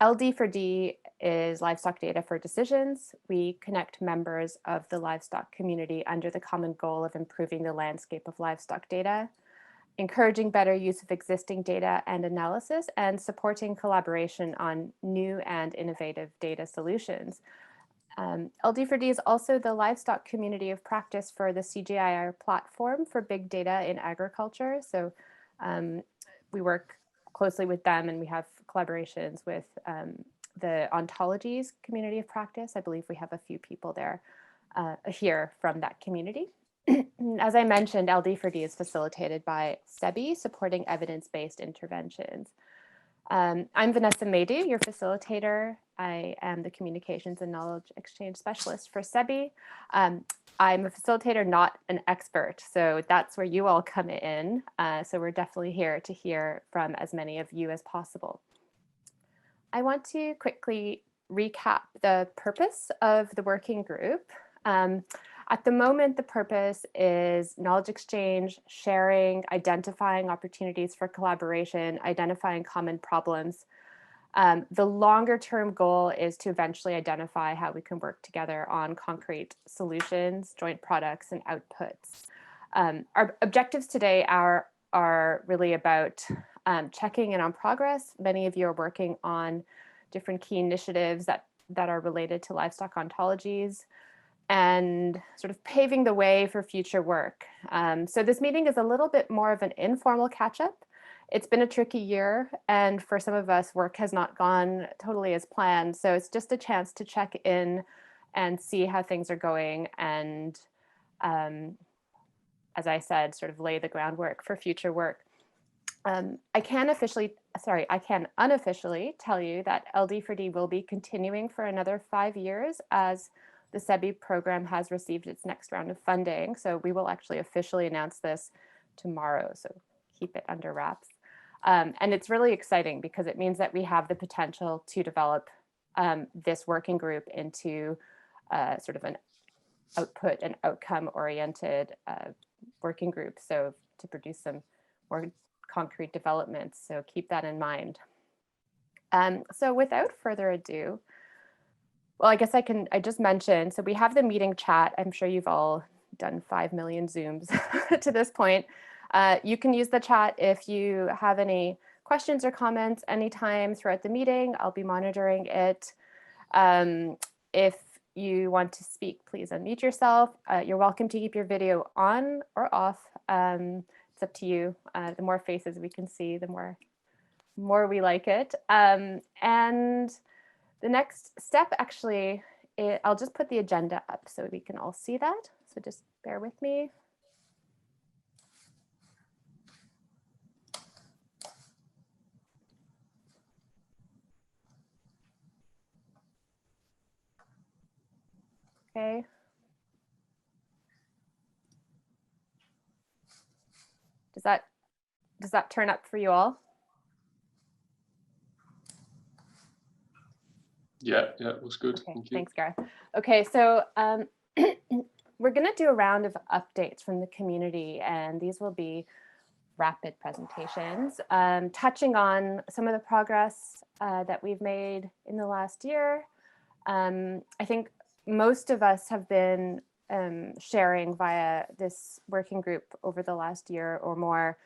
LD for D is Livestock Data for Decisions. We connect members of the livestock community under the common goal of improving the landscape of livestock data, encouraging better use of existing data and analysis, and supporting collaboration on new and innovative data solutions. LD4D is also the livestock community of practice for the CGIAR platform for big data in agriculture. So we work closely with them, and we have collaborations with the Ontologies community of practice. I believe we have a few people there here from that community. As I mentioned, LD4D is facilitated by SEBI, supporting evidence-based interventions. I'm Vanessa Maydew, your facilitator. I am the Communications and Knowledge Exchange Specialist for SEBI. I'm a facilitator, not an expert, so that's where you all come in. So we're definitely here to hear from as many of you as possible. I want to quickly recap the purpose of the working group. At the moment, the purpose is knowledge exchange, sharing, identifying opportunities for collaboration, identifying common problems. The longer term goal is to eventually identify how we can work together on concrete solutions, joint products, and outputs. Our objectives today are really about checking in on progress. Many of you are working on different key initiatives that are related to livestock ontologies, and sort of paving the way for future work. So this meeting is a little bit more of an informal catch-up. It's been a tricky year, and for some of us, work has not gone totally as planned. So it's just a chance to check in and see how things are going, and as I said, sort of lay the groundwork for future work. I can unofficially tell you that LD4D will be continuing for another 5 years, as the SEBI program has received its next round of funding. So we will actually officially announce this tomorrow, so keep it under wraps. And it's really exciting because it means that we have the potential to develop this working group into sort of an output and outcome oriented working group, so to produce some more concrete developments. So keep that in mind. So without further ado, well, I guess I just mentioned, so we have the meeting chat. I'm sure you've all done 5 million Zooms to this point. You can use the chat if you have any questions or comments anytime throughout the meeting. I'll be monitoring it. If you want to speak, please unmute yourself. You're welcome to keep your video on or off. It's up to you. The more faces we can see, the more we like it. And the next step, actually, I'll just put the agenda up so we can all see that. So just bear with me. Okay. Does that turn up for you all? Yeah, it was good. Okay, thank you. Thanks, Gareth. Okay, so we're going to do a round of updates from the community, and these will be rapid presentations, touching on some of the progress that we've made in the last year. I think most of us have been sharing via this working group over the last year or more.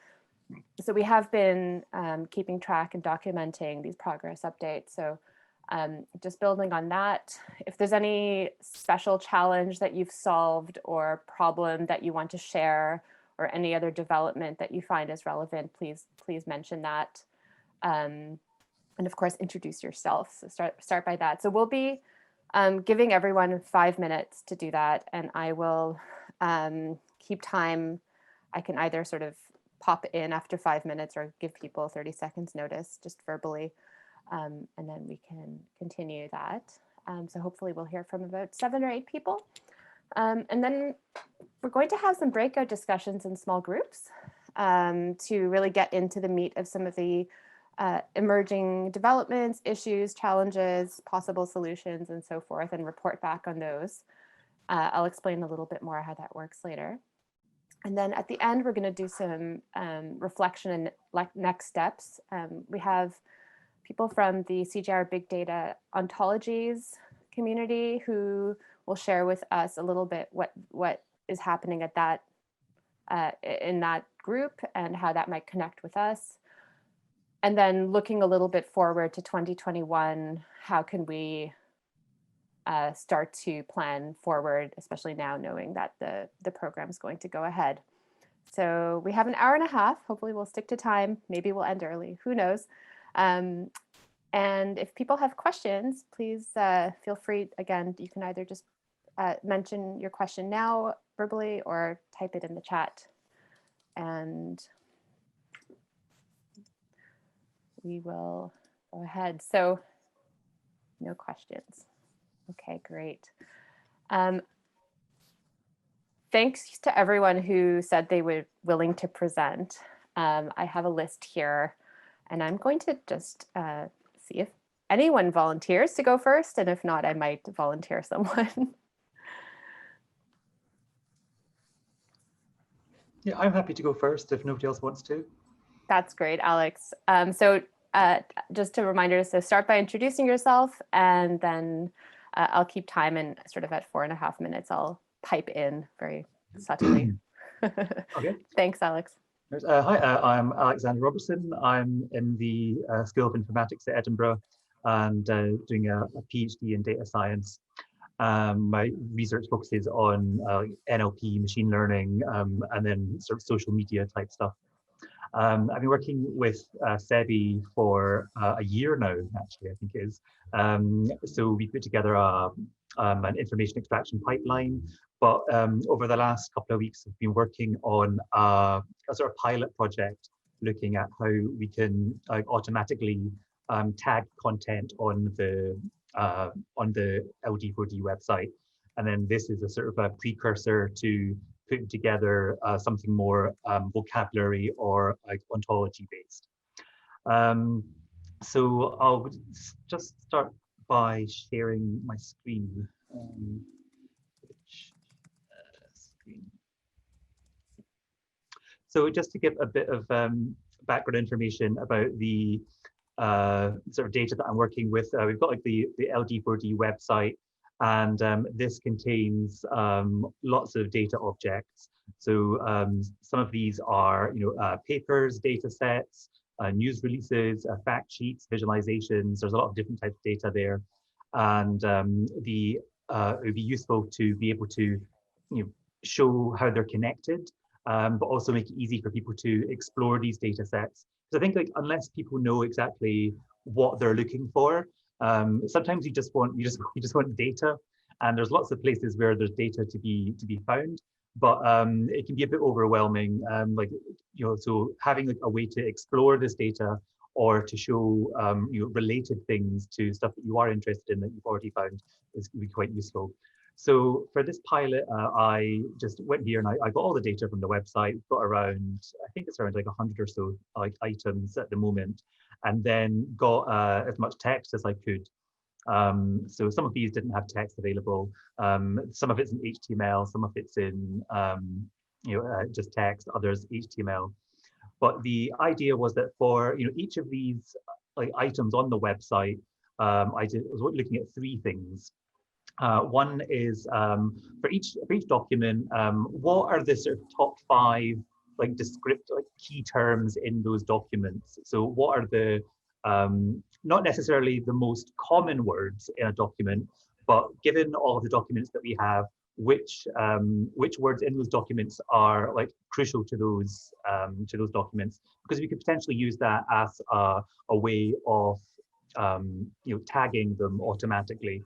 So we have been keeping track and documenting these progress updates. So just building on that, if there's any special challenge that you've solved or problem that you want to share, or any other development that you find is relevant, please mention that. And of course, introduce yourself. So start by that. So we'll be giving everyone 5 minutes to do that, and I will keep time. I can either sort of pop in after 5 minutes or give people 30 seconds notice, just verbally. And then we can continue that. So hopefully we'll hear from about 7 or 8 people. And then we're going to have some breakout discussions in small groups to really get into the meat of some of the emerging developments, issues, challenges, possible solutions, and so forth, and report back on those. I'll explain a little bit more how that works later. And then at the end, we're going to do some reflection and next steps. We have people from the CGR Big Data Ontologies community who will share with us a little bit what is happening at that in that group and how that might connect with us. And then looking a little bit forward to 2021, how can we start to plan forward, especially now knowing that the program is going to go ahead. So we have an hour and a half. Hopefully we'll stick to time. Maybe we'll end early. Who knows? And if people have questions, please feel free. Again, you can either just mention your question now verbally or type it in the chat. And we will go ahead. So no questions. Okay, great. Thanks to everyone who said they were willing to present. I have a list here, and I'm going to just see if anyone volunteers to go first, and if not, I might volunteer someone. Yeah, I'm happy to go first if nobody else wants to. That's great, Alex. So just a reminder, so start by introducing yourself, and then I'll keep time, and sort of at 4.5 minutes, I'll pipe in very subtly. Okay. Thanks, Alex. Hi, I'm Alexander Robertson. I'm in the School of Informatics at Edinburgh and doing a PhD in data science. My research focuses on NLP, machine learning, and then sort of social media type stuff. I've been working with SEBI for a year now, actually, I think it is. So we put together an information extraction pipeline, but over the last couple of weeks, I've been working on a sort of pilot project looking at how we can automatically tag content on the LD4D website. And then this is a sort of a precursor to putting together something more vocabulary or like ontology based. So I'll just start by sharing my screen. So just to give a bit of background information about the sort of data that I'm working with, we've got like the LD4D website, and this contains lots of data objects. So some of these are, papers, data sets, news releases, fact sheets, visualizations. There's a lot of different types of data there, and it would be useful to be able to, show how they're connected, but also make it easy for people to explore these data sets. Because I think like unless people know exactly what they're looking for, sometimes you just want data, and there's lots of places where there's data to be found, but it can be a bit overwhelming. So having like a way to explore this data or to show related things to stuff that you are interested in that you've already found is be quite useful. So for this pilot, I just went here and I got all the data from the website. Got around, I think it's around like 100 or so like items at the moment, and then got as much text as I could. So some of these didn't have text available. Some of it's in HTML, some of it's in just text, others HTML. But the idea was that for each of these like items on the website, I was looking at 3 things. One is for each document, what are the sort of top 5 like descriptive key terms in those documents? So what are the not necessarily the most common words in a document, but given all of the documents that we have, which words in those documents are like crucial to those documents? Because we could potentially use that as a way of tagging them automatically.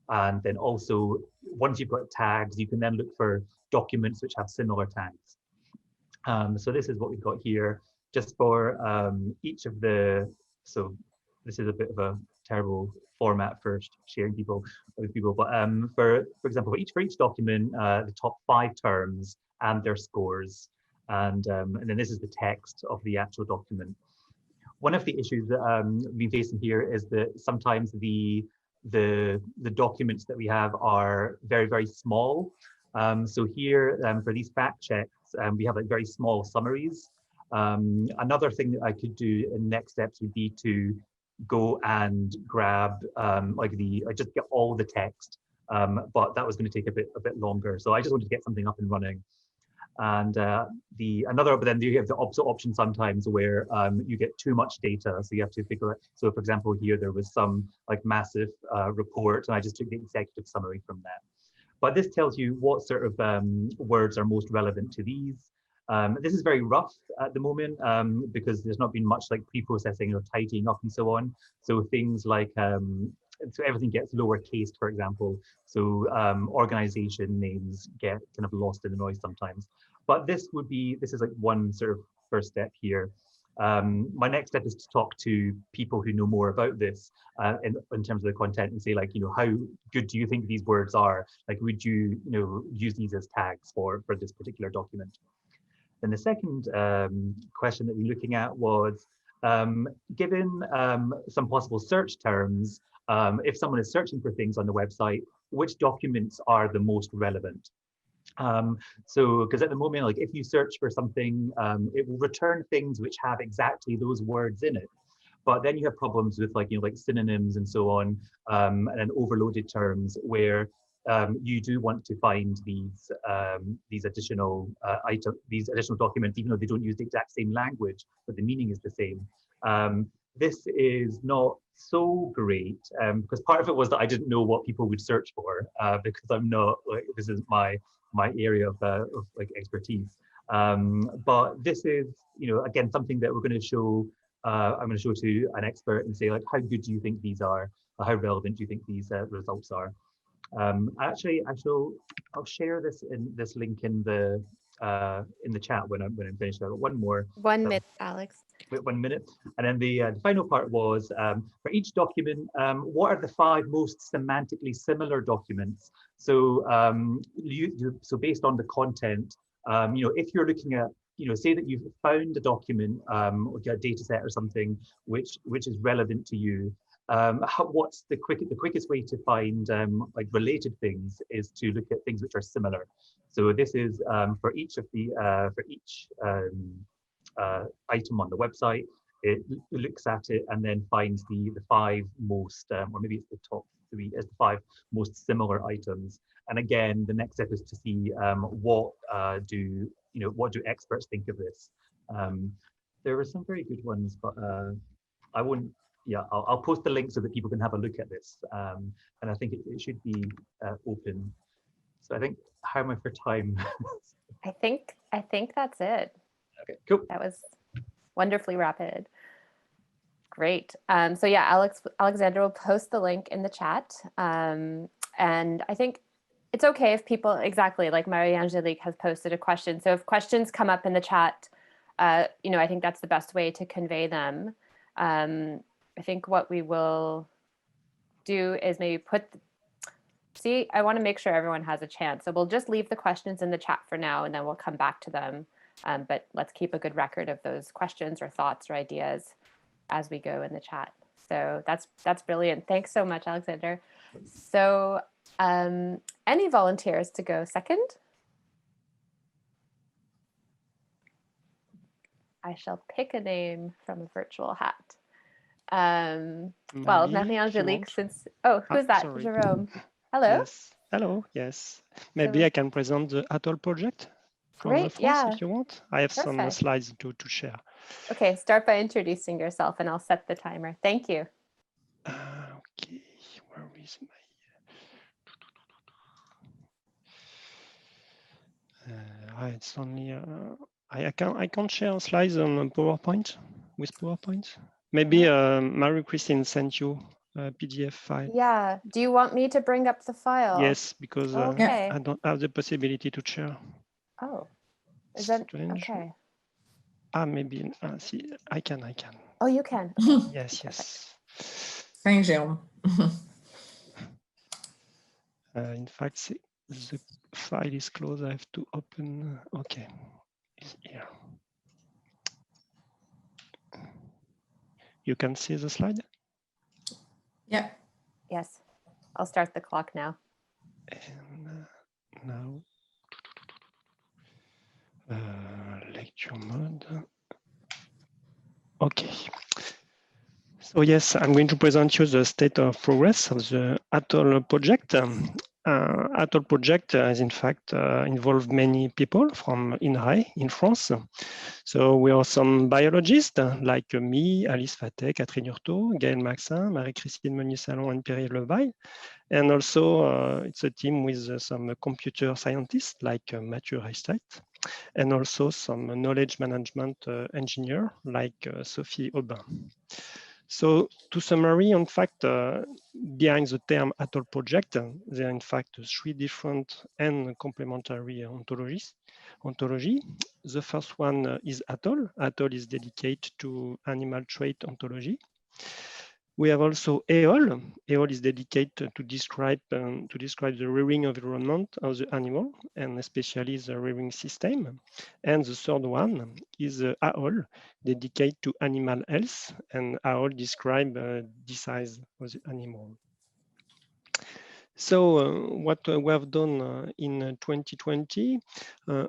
And then also, once you've got tags, you can then look for documents which have similar tags. So this is what we've got here, just for each of the, so this is a bit of a terrible format for sharing with people, but for example, for each document, the top 5 terms and their scores, and then this is the text of the actual document. One of the issues that we've been facing here is that sometimes the documents that we have are very, very small. So here for these fact checks, we have like very small summaries. Another thing that I could do in next steps would be to go and grab just get all the text, but that was going to take a bit longer. So I just wanted to get something up and running. And but then you have the opposite option sometimes where you get too much data, so you have to figure out. So for example, here there was some like massive report, and I just took the executive summary from that. But this tells you what sort of words are most relevant to these. This is very rough at the moment because there's not been much like pre-processing or tidying up and so on. So things like, so everything gets lowercase, for example. So organization names get kind of lost in the noise sometimes. But this is like one sort of first step here. My next step is to talk to people who know more about this in terms of the content and say, like, how good do you think these words are? Like, would you, use these as tags for this particular document? And the second question that we're looking at was, given some possible search terms, if someone is searching for things on the website, which documents are the most relevant? So, because at the moment, like if you search for something, it will return things which have exactly those words in it. But then you have problems with like synonyms and so on, and overloaded terms where you do want to find these additional these additional documents, even though they don't use the exact same language, but the meaning is the same. This is not so great because part of it was that I didn't know what people would search for because I'm not like, this is my area of like expertise. But this is, again, something that we're going to show. I'm going to show to an expert and say, like, how good do you think these are? Or how relevant do you think these results are? Actually, I'll share this link in the chat when I'm finished. I've got one more. 1 minute, Alex. Wait 1 minute. And then the final part was for each document, what are the 5 most semantically similar documents? So so based on the content, if you're looking at, say that you've found a document or a data set or something which is relevant to you, what's the quickest way to find like related things is to look at things which are similar. So this is for each of the item on the website. It looks at it and then finds the 5 most, or maybe it's the top 3 as the 5 most similar items. And again, the next step is to see what do experts think of this. There are some very good ones, but I won't. Yeah, I'll post the link so that people can have a look at this. And I think it should be open. So I think, how am I for time? I think that's it. Okay, cool. That was wonderfully rapid. Great. So yeah, Alexander will post the link in the chat. And I think it's okay if people, exactly like Marie-Angelique has posted a question. So if questions come up in the chat, I think that's the best way to convey them. I think what we will do is maybe I want to make sure everyone has a chance. So we'll just leave the questions in the chat for now, and then we'll come back to them. But let's keep a good record of those questions or thoughts or ideas as we go in the chat. So that's brilliant. Thanks so much, Alexander. So any volunteers to go second? I shall pick a name from a virtual hat. Well, Marie-Angelique, since, who's that? Sorry. Jerome. Hello. Yes. Hello. Yes. Maybe I can present the Atoll project from Great, France if you want. I have some Perfect. slides to share. Okay, start by introducing yourself and I'll set the timer. Thank you. Okay, where is my? It's only I can't share slides on PowerPoint with PowerPoint. Maybe Marie-Christine sent you a PDF file. Yeah. Do you want me to bring up the file? Yes, because okay. I don't have the possibility to share. Oh, is that strange? Okay? Maybe. See, I can. Oh, you can. Okay. Yes, Perfect. yes. Thanks, Jerome. In fact, the file is closed. I have to open. Okay, it's here. You can see the slide? Yeah. Yes. I'll start the clock now. And now, lecture mode. Okay. So yes, I'm going to present you the state of progress of the Atoll project. Atoll project is in fact involved many people from INRAE in France. So we are some biologists like me, Alice Fatet, Catherine Hurtaud, Gaëlle Maxin, Marie-Christine Meunier-Salon, and Pierre Levaille. And also it's a team with some computer scientists like Mathieu Reichstadt, and also some knowledge management engineer like Sophie Aubin. So to summary, in fact, behind the term Atoll project, there are in fact 3 different and complementary ontologies. The first one is Atoll. Atoll is dedicated to animal trait ontology. We have also EOL. EOL is dedicated to describe the rearing environment of the animal, and especially the rearing system. And the third one is AOL, dedicated to animal health, and AOL describe the size of the animal. So what we have done in 2020,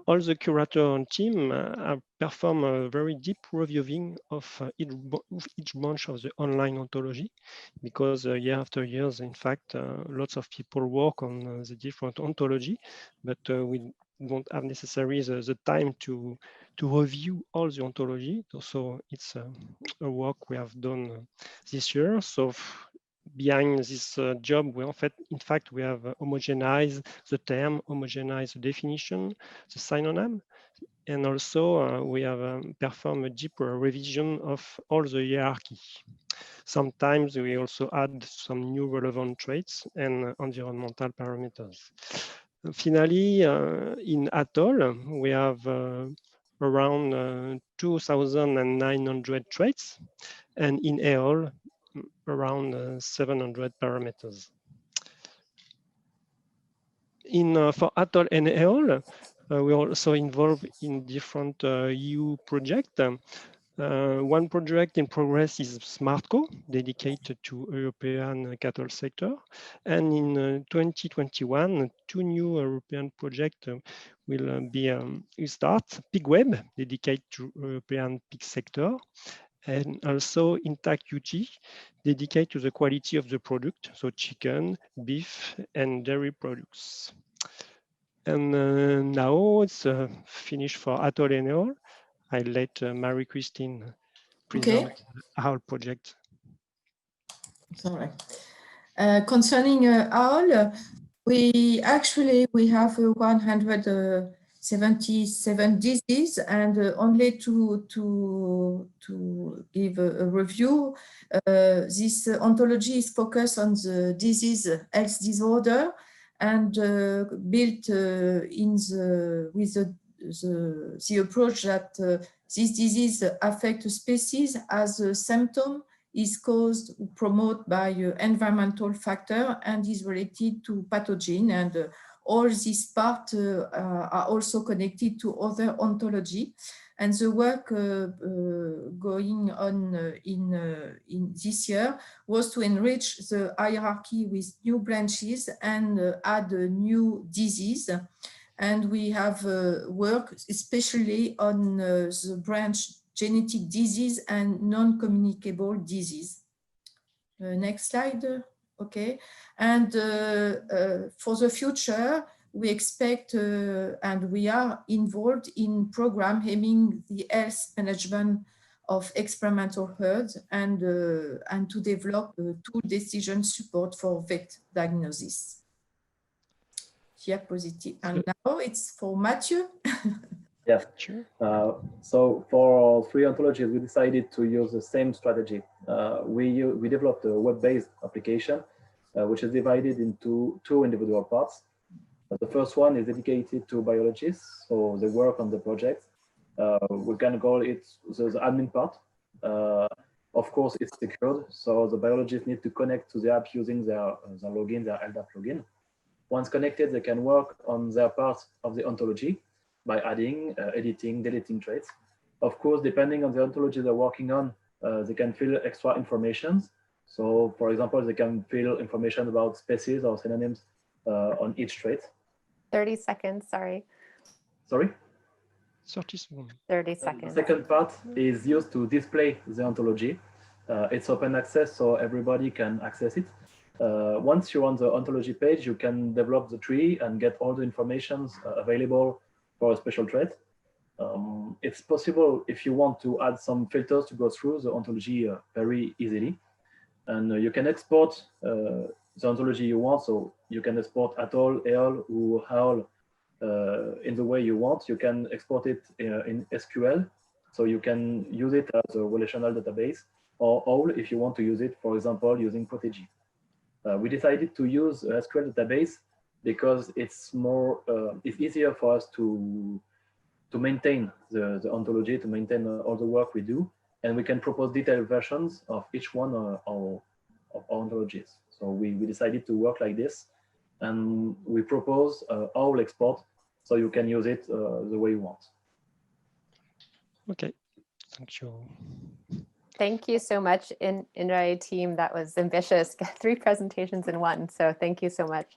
all the curator and team have performed a very deep reviewing of each branch of the online ontology, because year after year, in fact, lots of people work on the different ontology, but we don't have necessarily the time to review all the ontology. So it's a work we have done this year. So behind this job, in fact, we have homogenized the term, homogenized the definition, the synonym, and also we have performed a deeper revision of all the hierarchy. Sometimes we also add some new relevant traits and environmental parameters. Finally, in Atoll, we have around 2,900 traits, and in EOL, around 700 parameters. For Atoll and EOL, we're also involved in different EU projects. One project in progress is SmartCo, dedicated to European cattle sector. And in 2021, 2 new European projects will start. PigWeb, dedicated to European pig sector, and also Intact UG, dedicated to the quality of the product, so chicken, beef, and dairy products. And now it's finished for Atoll and EOL. I'll let Marie-Christine present our project. Sorry. Concerning OWL, we have 177 diseases, and only to give a review, this ontology is focused on the disease health disorder, and built with the approach that this disease affects a species as a symptom is caused, promoted by environmental factor, and is related to pathogen, and all these parts are also connected to other ontology. And the work going on in this year was to enrich the hierarchy with new branches and add a new disease. And we have worked especially on the branch genetic disease and non-communicable disease. Next slide. Okay. And for the future, we expect and we are involved in program aiming the health management of experimental herds, and to develop tool decision support for vet diagnosis. Diapositive. And now it's for Mathieu. Yes. Sure. So for 3 ontologies, we decided to use the same strategy. We developed a web-based application, which is divided into 2 individual parts. The first one is dedicated to biologists, so they work on the project. We can call it the admin part. Of course, it's secured, so the biologists need to connect to the app using their login, their LDAP login. Once connected, they can work on their part of the ontology by adding, editing, deleting traits. Of course, depending on the ontology they're working on, they can fill extra information. So, for example, they can fill information about species or synonyms on each trait. 30 seconds, sorry. Sorry? 30 seconds. 30 seconds. The second part is used to display the ontology. It's open access, so everybody can access it. Once you're on the ontology page, you can develop the tree and get all the information available for a special trait. It's possible if you want to add some filters to go through the ontology very easily. And you can export the ontology you want. So you can export atoll, eol, or howl in the way you want. You can export it in SQL. So you can use it as a relational database, or owl if you want to use it, for example, using Protege. We decided to use a SQL database because it's more, it's easier for us to maintain the ontology, to maintain all the work we do, and we can propose detailed versions of each one of our ontologies. So we decided to work like this, and we propose OWL export, so you can use it the way you want. Okay, thank you. Thank you so much, INRAE team. That was ambitious. 3 presentations in one. So thank you so much.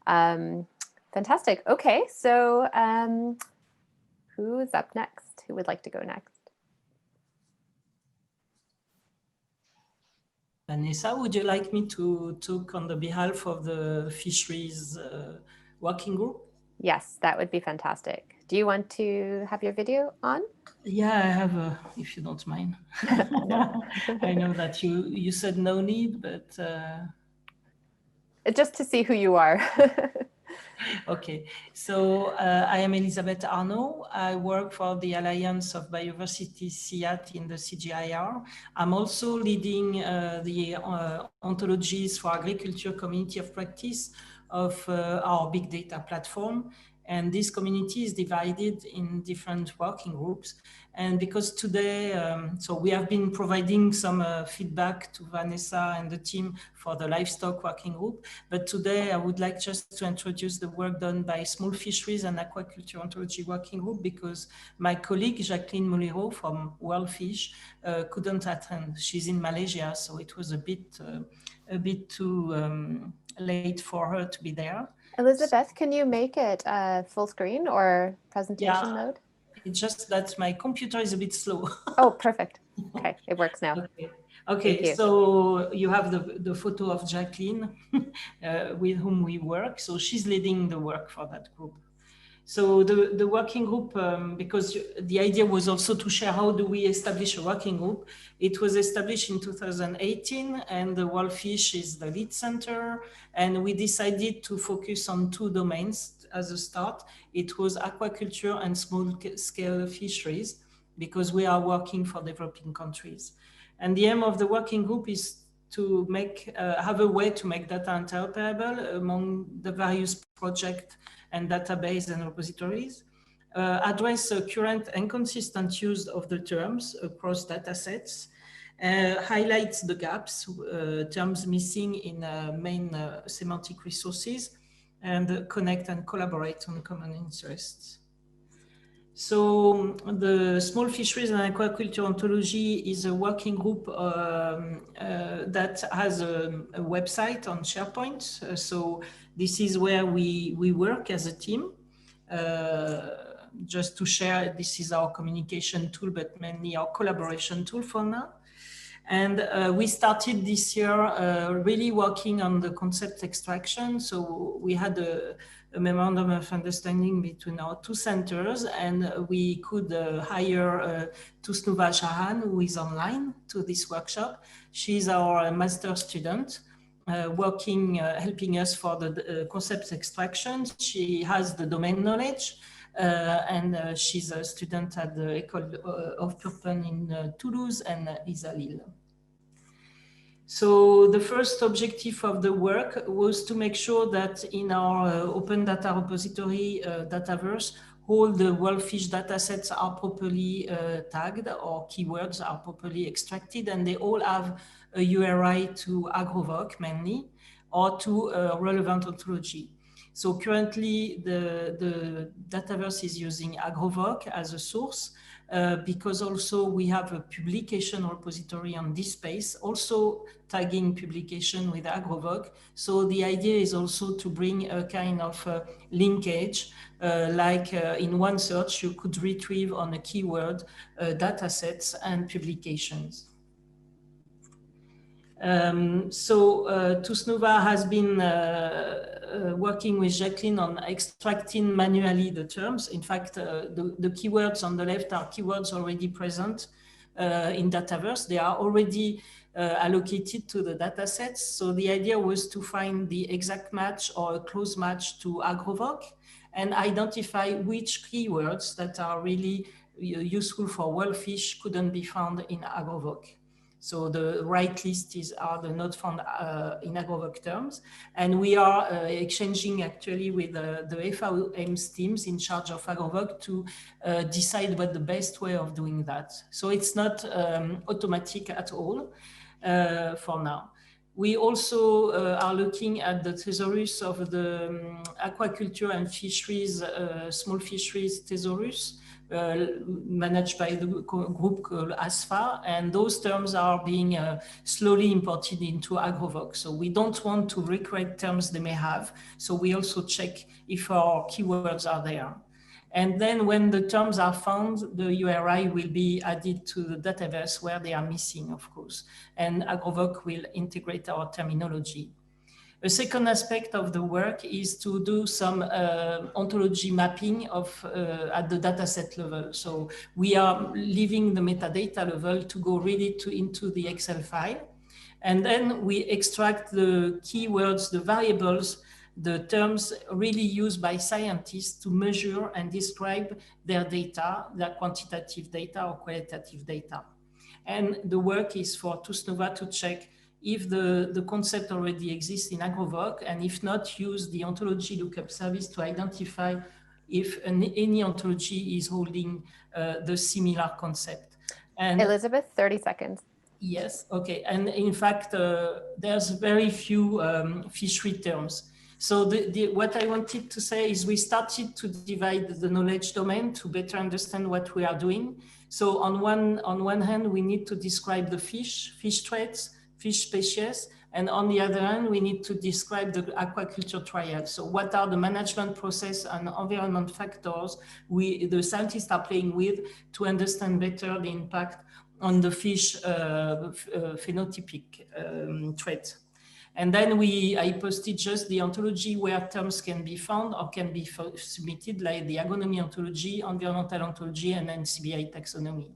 Fantastic. Okay, so who is up next? Who would like to go next? Vanessa, would you like me to talk on the behalf of the fisheries working group? Yes, that would be fantastic. Do you want to have your video on? Yeah, I have, if you don't mind. I know that you said no need, but... Just to see who you are. Okay, so I am Elisabeth Arnaud. I work for the Alliance of Biodiversity CIAT in the CGIAR. I'm also leading the Ontologies for Agriculture Community of Practice of our big data platform. And this community is divided in different working groups. And because today, so we have been providing some feedback to Vanessa and the team for the livestock working group. But today I would like just to introduce the work done by Small Fisheries and Aquaculture Ontology Working Group, because my colleague Jacqueline Mulero from World Fish couldn't attend. She's in Malaysia, so it was a bit too late for her to be there. Elizabeth, can you make it full screen or presentation mode? It's just that my computer is a bit slow. Oh, perfect. Okay, it works now. Okay, so you have the photo of Jacqueline with whom we work. So she's leading the work for that group. So the working group, because the idea was also to share how do we establish a working group. It was established in 2018, and the World Fish is the lead center. And we decided to focus on 2 domains as a start. It was aquaculture and small-scale fisheries, because we are working for developing countries. And the aim of the working group is to have a way to make data interoperable among the various projects and database and repositories, address current and consistent use of the terms across data sets, highlights the gaps, terms missing in main semantic resources, and connect and collaborate on common interests. So the Small Fisheries and Aquaculture Ontology is a working group that has a website on SharePoint. So this is where we work as a team. Just to share, this is our communication tool, but mainly our collaboration tool for now. And we started this year really working on the concept extraction. So we had a memorandum of understanding between our 2 centers, and we could hire Tusnuva Shahan, who is online to this workshop. She's our master student, helping us for the concept extraction. She has the domain knowledge, and she's a student at the École of Purpen in Toulouse and is à Lille. So the first objective of the work was to make sure that in our open data repository Dataverse, all the World Fish data sets are properly tagged, or keywords are properly extracted, and they all have a URI to AgroVoc mainly, or to a relevant ontology. So currently the Dataverse is using AgroVoc as a source, because also we have a publication repository on this space, also tagging publication with AgroVoc. So the idea is also to bring a kind of linkage, like in one search, you could retrieve on a keyword data sets and publications. TUSNUVA has been working with Jacqueline on extracting manually the terms. In fact, the keywords on the left are keywords already present in Dataverse. They are already allocated to the data sets. So the idea was to find the exact match or a close match to AgroVoc and identify which keywords that are really useful for wild fish couldn't be found in AgroVoc. So the right list are the not found in AgroVoc terms. And we are exchanging actually with the FAOM's teams in charge of AgroVoc to decide what the best way of doing that. So it's not automatic at all for now. We also are looking at the thesaurus of the aquaculture and fisheries, small fisheries thesaurus, managed by the group called ASFA, and those terms are being slowly imported into AgroVoc. So we don't want to recreate terms they may have. So we also check if our keywords are there. And then when the terms are found, the URI will be added to the database where they are missing, of course. And AgroVoc will integrate our terminology. A second aspect of the work is to do some ontology mapping at the dataset level. So we are leaving the metadata level to go really into the Excel file. And then we extract the keywords, the variables, the terms really used by scientists to measure and describe their data, their quantitative data or qualitative data. And the work is for TUSNUVA to check if the concept already exists in AgroVoc, and if not, use the ontology lookup service to identify if any ontology is holding the similar concept. And Elizabeth, 30 seconds. Yes, okay. And in fact, there's very few fishery terms. So what I wanted to say is we started to divide the knowledge domain to better understand what we are doing. So on one hand, we need to describe the fish traits, fish species, and on the other hand, we need to describe the aquaculture trial. So what are the management process and environment factors the scientists are playing with to understand better the impact on the fish phenotypic trait. And then I posted just the ontology where terms can be found or can be submitted, like the agronomy ontology, environmental ontology, and NCBI taxonomy.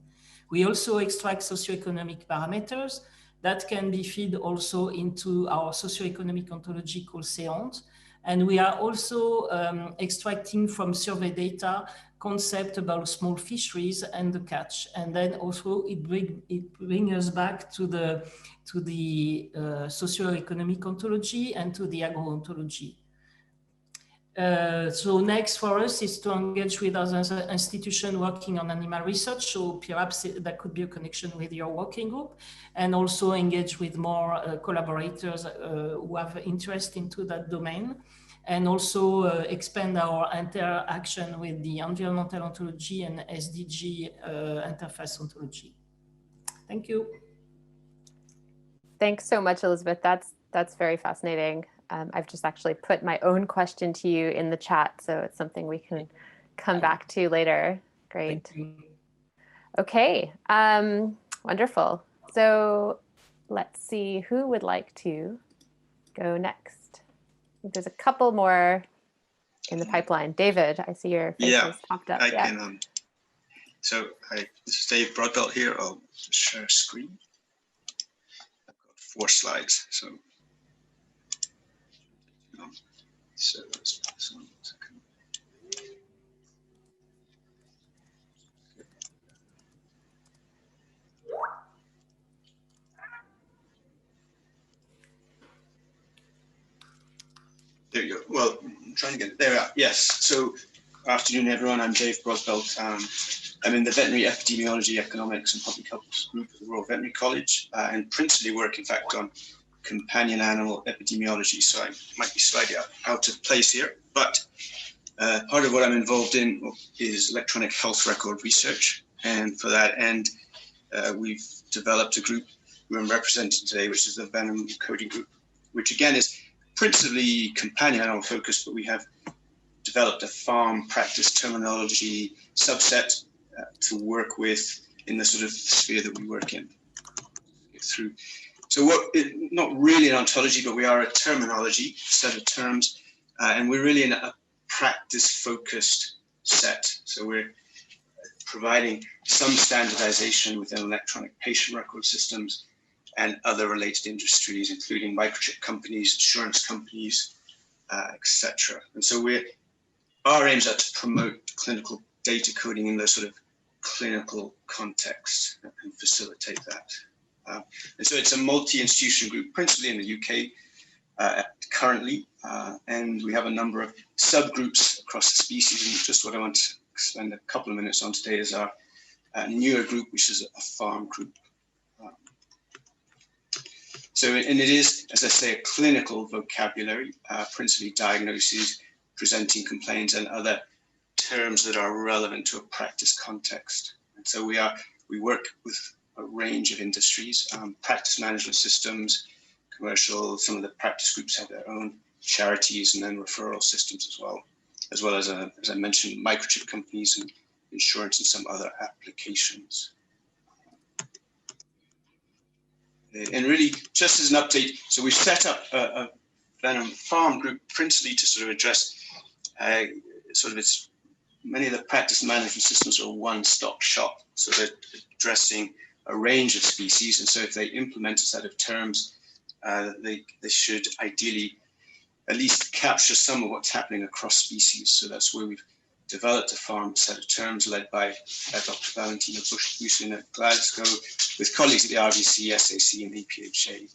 We also extract socioeconomic parameters that can be fed also into our socioeconomic ontology called Semantic. And we are also extracting from survey data concept about small fisheries and the catch. And then also it brings us back to the socioeconomic ontology and to the agro-ontology. So next for us is to engage with other institutions working on animal research. So perhaps that could be a connection with your working group, and also engage with more collaborators who have interest into that domain, and also expand our interaction with the environmental ontology and SDG interface ontology. Thank you. Thanks so much, Elizabeth. That's very fascinating. I've just actually put my own question to you in the chat, so it's something we can come back to later. Great. Okay, wonderful. So let's see who would like to go next. I think there's a couple more in the pipeline. David, I see your face has popped up. I can. So this is Dave Broadbelt here. I'll just share screen. I've got 4 slides, so. So let's pass on 1 second. There you go. Well, I'm trying to get it. There we are. Yes. So, afternoon, everyone. I'm Dave Broadbelt. I'm in the Veterinary Epidemiology, Economics, and Public Health group at the Royal Veterinary College, and principally work, in fact, on companion animal epidemiology, so I might be slightly out of place here, but part of what I'm involved in is electronic health record research, and for that end we've developed a group who I'm representing today, which is the Venom coding group, which again is principally companion animal focused, but we have developed a farm practice terminology subset to work with in the sort of sphere that we work in. Get through So not really an ontology, but we are a terminology, set of terms, and we're really in a practice-focused set. So we're providing some standardization within electronic patient record systems and other related industries, including microchip companies, insurance companies, etc. And so our aims are to promote clinical data coding in those sort of clinical context and facilitate that. And so it's a multi-institution group, principally in the UK currently, and we have a number of subgroups across the species. And just what I want to spend a couple of minutes on today is our newer group, which is a farm group. And it is, as I say, a clinical vocabulary, principally diagnoses, presenting complaints, and other terms that are relevant to a practice context. And so we work with a range of industries, practice management systems, commercial, some of the practice groups have their own, charities, and then referral systems as well as I mentioned, microchip companies and insurance and some other applications. And really, just as an update, so we've set up a Venom farm group principally to sort of address many of the practice management systems are one-stop shop. So they're addressing a range of species. And so if they implement a set of terms, they should ideally at least capture some of what's happening across species. So that's where we've developed a farm set of terms led by Dr. Valentina Bush-Busin at Glasgow with colleagues at the RBC, SAC, and EPHA.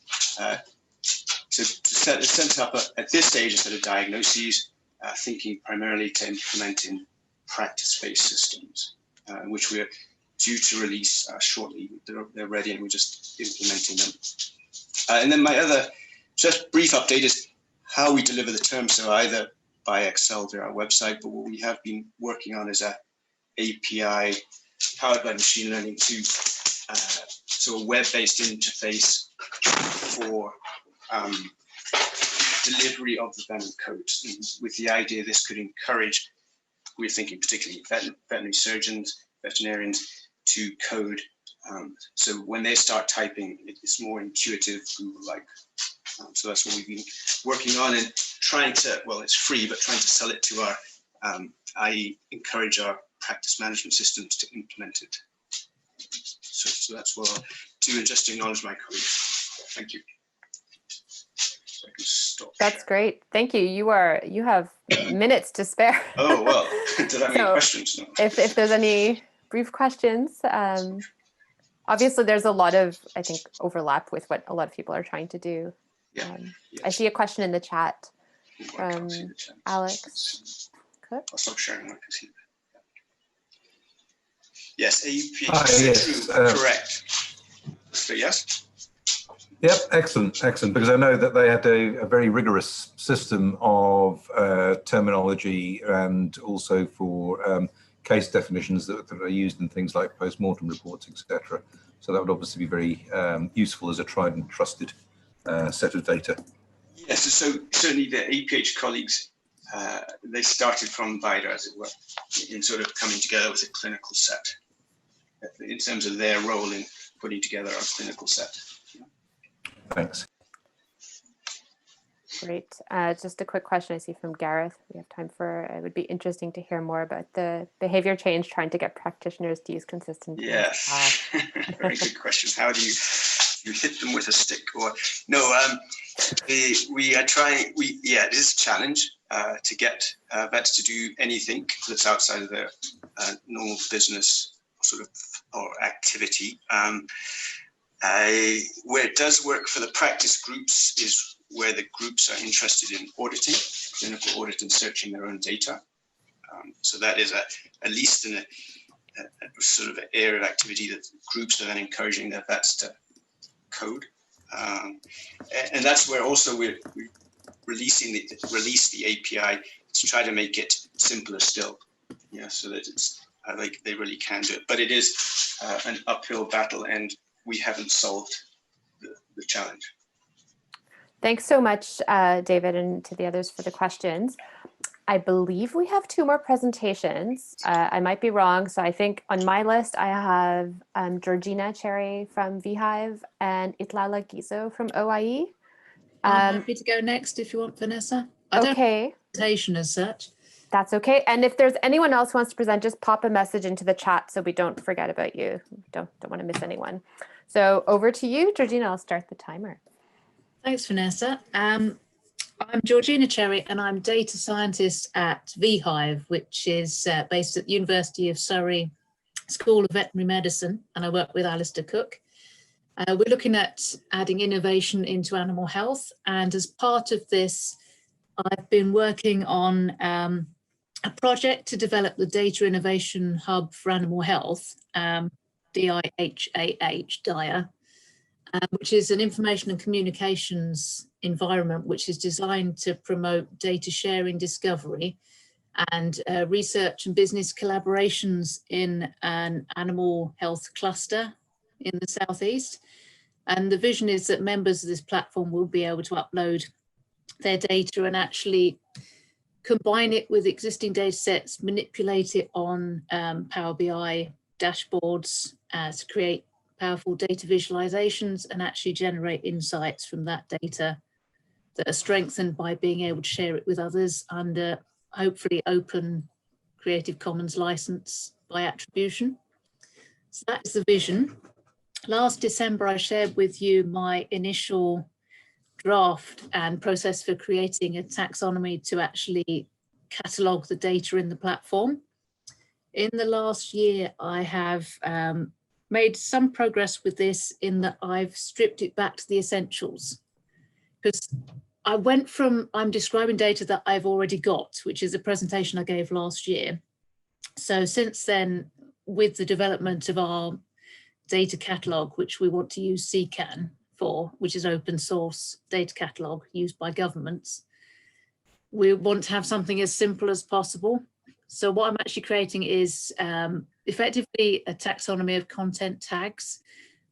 To set up at this stage a set of diagnoses, thinking primarily to implement in practice-based systems, which we're due to release shortly. They're ready and we're just implementing them. And then my other just brief update is how we deliver the terms. So either by Excel through our website, but what we have been working on is a API powered by machine learning to so a web-based interface for delivery of the Venom codes, with the idea this could encourage, we're thinking particularly veterinary surgeons, veterinarians, to code. So when they start typing, it's more intuitive, Google-like. So that's what we've been working on and trying to, well, it's free, but trying to sell it to our, I encourage our practice management systems to implement it. So that's what I'll do, and just acknowledge my colleagues. Thank you. So I can stop. That's great. Thank you. You have minutes to spare. Oh, well, do I have any questions? No. If there's any brief questions, obviously there's a lot of, I think, overlap with what a lot of people are trying to do. Yeah. Yes. I see a question in the chat from Alex. I'll stop sharing. I can see that. Yes, AUP. Yes, correct. So yes. Yep, excellent. Because I know that they had a very rigorous system of terminology and also for case definitions that are used in things like post-mortem reports, etc. So that would obviously be very useful as a tried and trusted set of data. Yes, so certainly the APH colleagues, they started from VIDA, as it were, in sort of coming together with a clinical set in terms of their role in putting together our clinical set. Thanks. Great. Just a quick question I see from Gareth. We have time for, it would be interesting to hear more about the behavior change, trying to get practitioners to use consistent. Yes, very good question. How do you hit them with a stick? Or no, we are trying, yeah, it is a challenge to get vets to do anything that's outside of their normal business sort of or activity. Where it does work for the practice groups is where the groups are interested in auditing, clinical audit, and searching their own data. So that is at least in a sort of an area of activity that groups are then encouraging their vets to code. And that's where also we release the API to try to make it simpler still. Yeah, so that it's like they really can do it. But it is an uphill battle, and we haven't solved the challenge. Thanks so much, David, and to the others for the questions. I believe we have 2 more presentations. I might be wrong. So I think on my list, I have Georgina Cherry from VHive and Itlala Gizo from OIE. I'm happy to go next if you want, Vanessa. I don't have a presentation as such. That's okay. And if there's anyone else who wants to present, just pop a message into the chat so we don't forget about you. Don't want to miss anyone. So over to you, Georgina. I'll start the timer. Thanks, Vanessa. I'm Georgina Cherry and I'm data scientist at VHive, which is based at the University of Surrey School of Veterinary Medicine, and I work with Alistair Cook. We're looking at adding innovation into animal health, and as part of this, I've been working on a project to develop the Data Innovation Hub for Animal Health, DIHAH, which is an information and communications environment which is designed to promote data sharing, discovery, and research and business collaborations in an animal health cluster in the Southeast. And the vision is that members of this platform will be able to upload their data and actually combine it with existing data sets, manipulate it on Power BI dashboards to create powerful data visualizations and actually generate insights from that data that are strengthened by being able to share it with others under hopefully open Creative Commons license by attribution. So that is the vision. Last December, I shared with you my initial draft and process for creating a taxonomy to actually catalogue the data in the platform. In the last year, I have made some progress with this in that I've stripped it back to the essentials, because I went from, I'm describing data that I've already got, which is a presentation I gave last year. So since then, with the development of our data catalog, which we want to use CCAN for, which is open source data catalog used by governments, we want to have something as simple as possible. So what I'm actually creating is effectively a taxonomy of content tags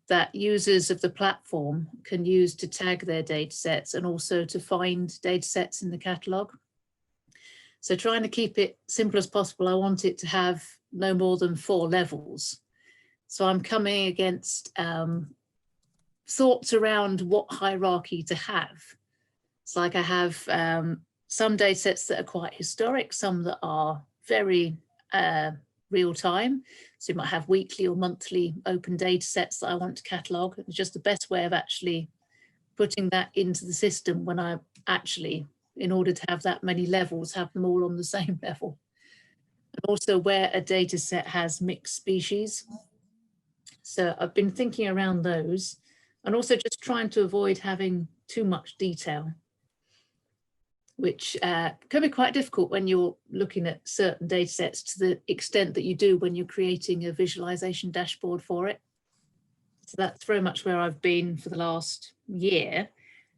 that users of the platform can use to tag their data sets and also to find data sets in the catalog. So trying to keep it simple as possible, I want it to have no more than 4 levels. So I'm coming against thoughts around what hierarchy to have. It's like I have some data sets that are quite historic, some that are very real time. So you might have weekly or monthly open data sets that I want to catalog. It's just the best way of actually putting that into the system when I actually, in order to have that many levels, have them all on the same level. And also where a data set has mixed species. So I've been thinking around those and also just trying to avoid having too much detail, which can be quite difficult when you're looking at certain data sets to the extent that you do when you're creating a visualization dashboard for it. So that's very much where I've been for the last year.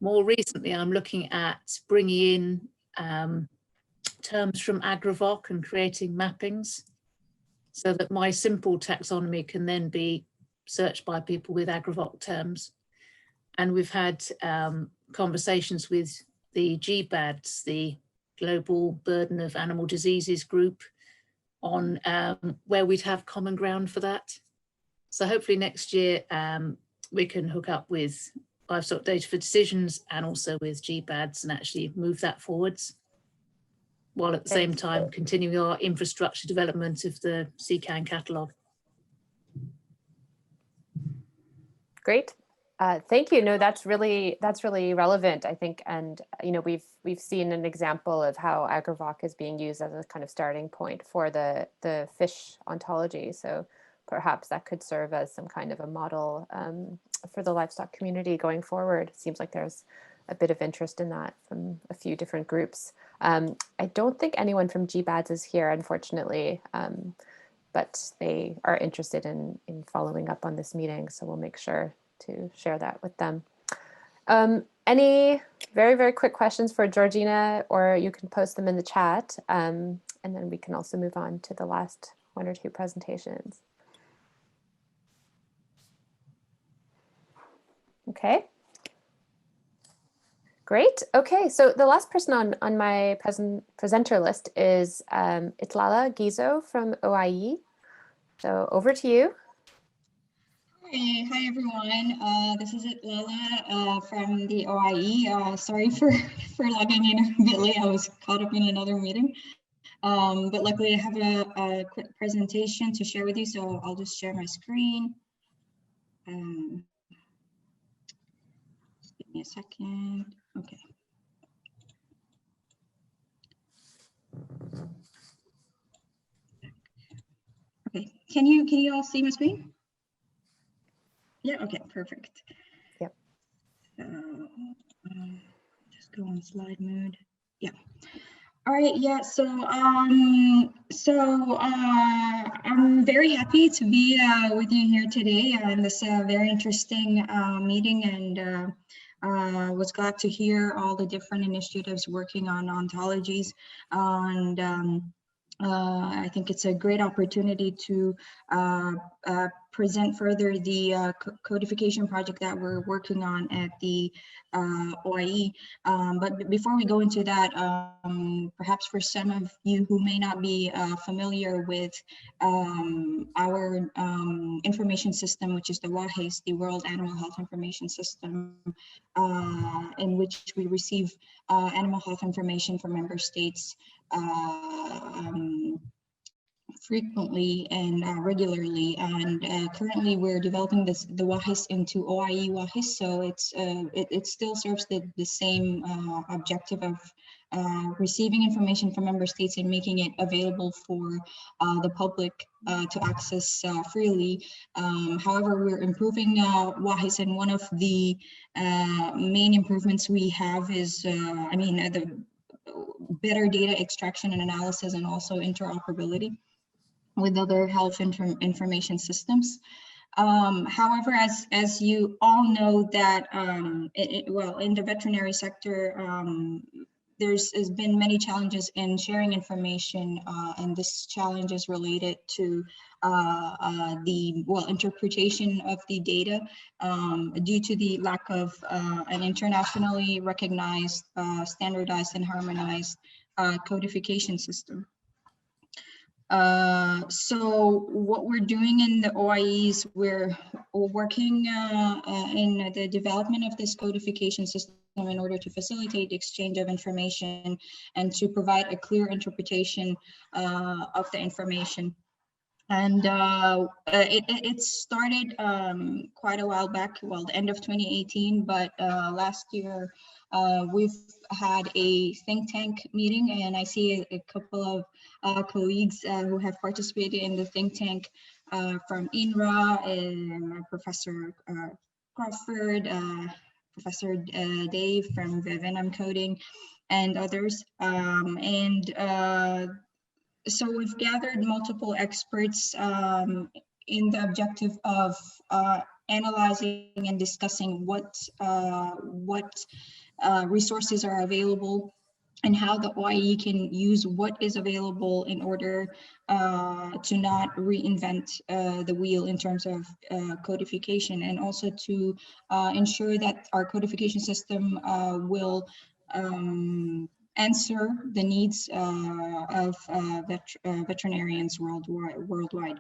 More recently, I'm looking at bringing in terms from Agravoc and creating mappings so that my simple taxonomy can then be searched by people with Agravoc terms. And we've had conversations with the GBADS, the Global Burden of Animal Diseases group, on where we'd have common ground for that. So hopefully next year we can hook up with Livestock Data for Decisions and also with GBADS and actually move that forwards, while at the same time continuing our infrastructure development of the CCAN catalogue. Great. Thank you. No, that's really relevant, I think. And we've seen an example of how Agravoc is being used as a kind of starting point for the fish ontology. So perhaps that could serve as some kind of a model for the livestock community going forward. It seems like there's a bit of interest in that from a few different groups. I don't think anyone from GBADS is here, unfortunately, but they are interested in following up on this meeting. So we'll make sure to share that with them. Any very, very quick questions for Georgina, or you can post them in the chat, and then we can also move on to the last 1 or 2 presentations. Okay. Great. Okay, so the last person on my presenter list is it's Lala Gizo from OIE. So over to you. Hi everyone. This is Lala from the OIE. Sorry for logging in a bit late. I was caught up in another meeting. But luckily I have a quick presentation to share with you, so I'll just share my screen. Just give me a second. Okay. Okay, can you all see my screen? Yeah, okay, perfect. Yep. Just go on slide mode. Yeah. All right, yeah, so I'm very happy to be with you here today in this very interesting meeting, and was glad to hear all the different initiatives working on ontologies, and I think it's a great opportunity to present further the codification project that we're working on at the OIE. But before we go into that, perhaps for some of you who may not be familiar with our information system, which is the WAHIS, the World Animal Health Information System, in which we receive animal health information from member states frequently and regularly, and currently we're developing the WAHIS into OIE WAHIS, so it still serves the same objective of receiving information from member states and making it available for the public to access freely. However, we're improving WAHIS, and one of the main improvements we have is, the better data extraction and analysis, and also interoperability with other health information systems. However, as you all know that, well, in the veterinary sector, has been many challenges in sharing information, and this challenge is related to the interpretation of the data due to the lack of an internationally recognized, standardized and harmonized codification system. So what we're doing in the OIEs, we're working in the development of this codification system in order to facilitate the exchange of information and to provide a clear interpretation of the information. And it started quite a while back, well, the end of 2018, but last year we've had a think tank meeting, and I see a couple of colleagues who have participated in the think tank from INRA, and Professor Crawford, Professor Dave from the Venom coding, and others. So we've gathered multiple experts in the objective of analyzing and discussing what resources are available and how the OIE can use what is available in order to not reinvent the wheel in terms of codification, and also to ensure that our codification system will answer the needs of veterinarians worldwide.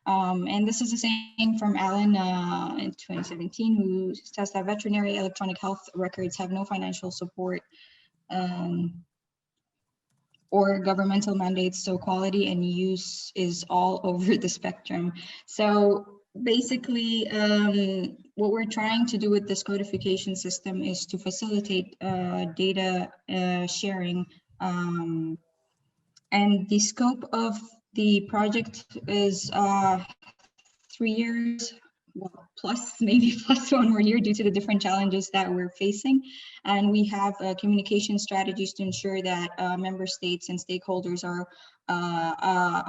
And this is the same from Alan in 2017, who says that veterinary electronic health records have no financial support or governmental mandates, so quality and use is all over the spectrum. So basically, what we're trying to do with this codification system is to facilitate data sharing. And the scope of the project is 3 years, well, maybe plus 1 more year due to the different challenges that we're facing. And we have communication strategies to ensure that member states and stakeholders are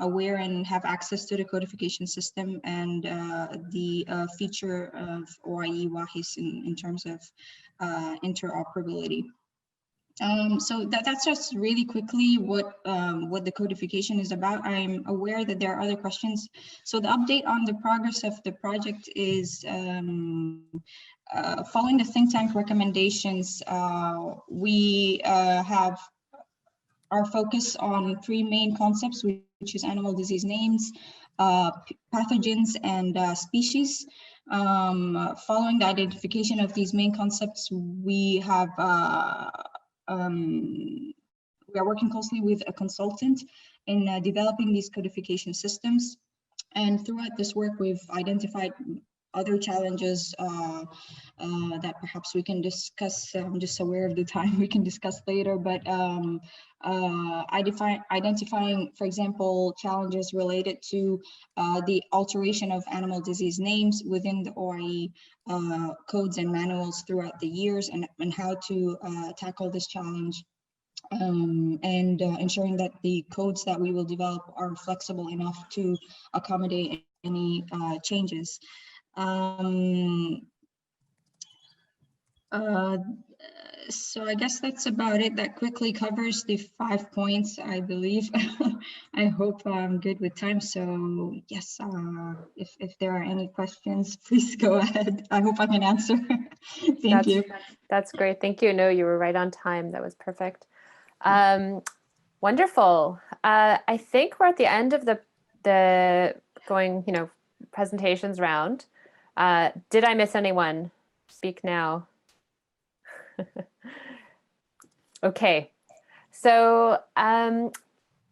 aware and have access to the codification system and the feature of OIE WAHIS in terms of interoperability. So that's just really quickly what the codification is about. I'm aware that there are other questions. So the update on the progress of the project is following the think tank recommendations, we have our focus on three main concepts, which is animal disease names, pathogens, and species. Following the identification of these main concepts, we have we are working closely with a consultant in developing these codification systems. And throughout this work, we've identified other challenges that perhaps we can discuss. I'm just aware of the time, we can discuss later, but identifying, for example, challenges related to the alteration of animal disease names within the OIE codes and manuals throughout the years, and how to tackle this challenge. And ensuring that the codes that we will develop are flexible enough to accommodate any changes. So I guess that's about it. That quickly covers the 5 points, I believe. I hope I'm good with time. So yes, if there are any questions, please go ahead. I hope I can answer. Thank you. That's great. Thank you. No, you were right on time. That was perfect. Wonderful. I think we're at the end of the going, presentations round. Did I miss anyone? Speak now. Okay. So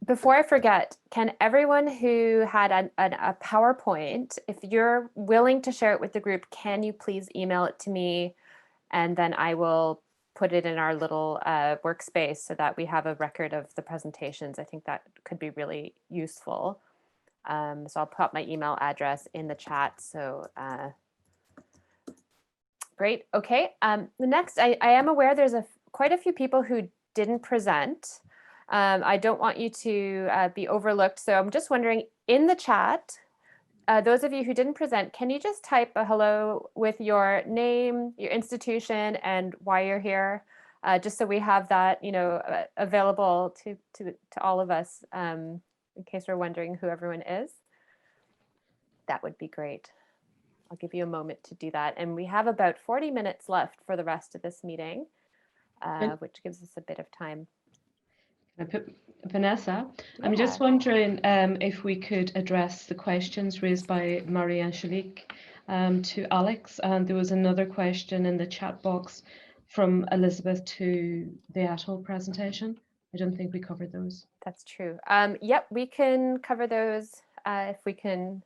before I forget, can everyone who had a PowerPoint, if you're willing to share it with the group, can you please email it to me, and then I will put it in our little workspace so that we have a record of the presentations. I think that could be really useful. So I'll put my email address in the chat. So great. Okay. The next, I am aware there's quite a few people who didn't present. I don't want you to be overlooked. So I'm just wondering, in the chat, those of you who didn't present, can you just type a hello with your name, your institution, and why you're here, just so we have that, available to all of us, in case we're wondering who everyone is. That would be great. I'll give you a moment to do that. And we have about 40 minutes left for the rest of this meeting, which gives us a bit of time. Vanessa, yeah. I'm just wondering if we could address the questions raised by Marie-Angelique to Alex. And there was another question in the chat box from Elizabeth to the ATOL presentation. I don't think we covered those. That's true. Yep, we can cover those. If we can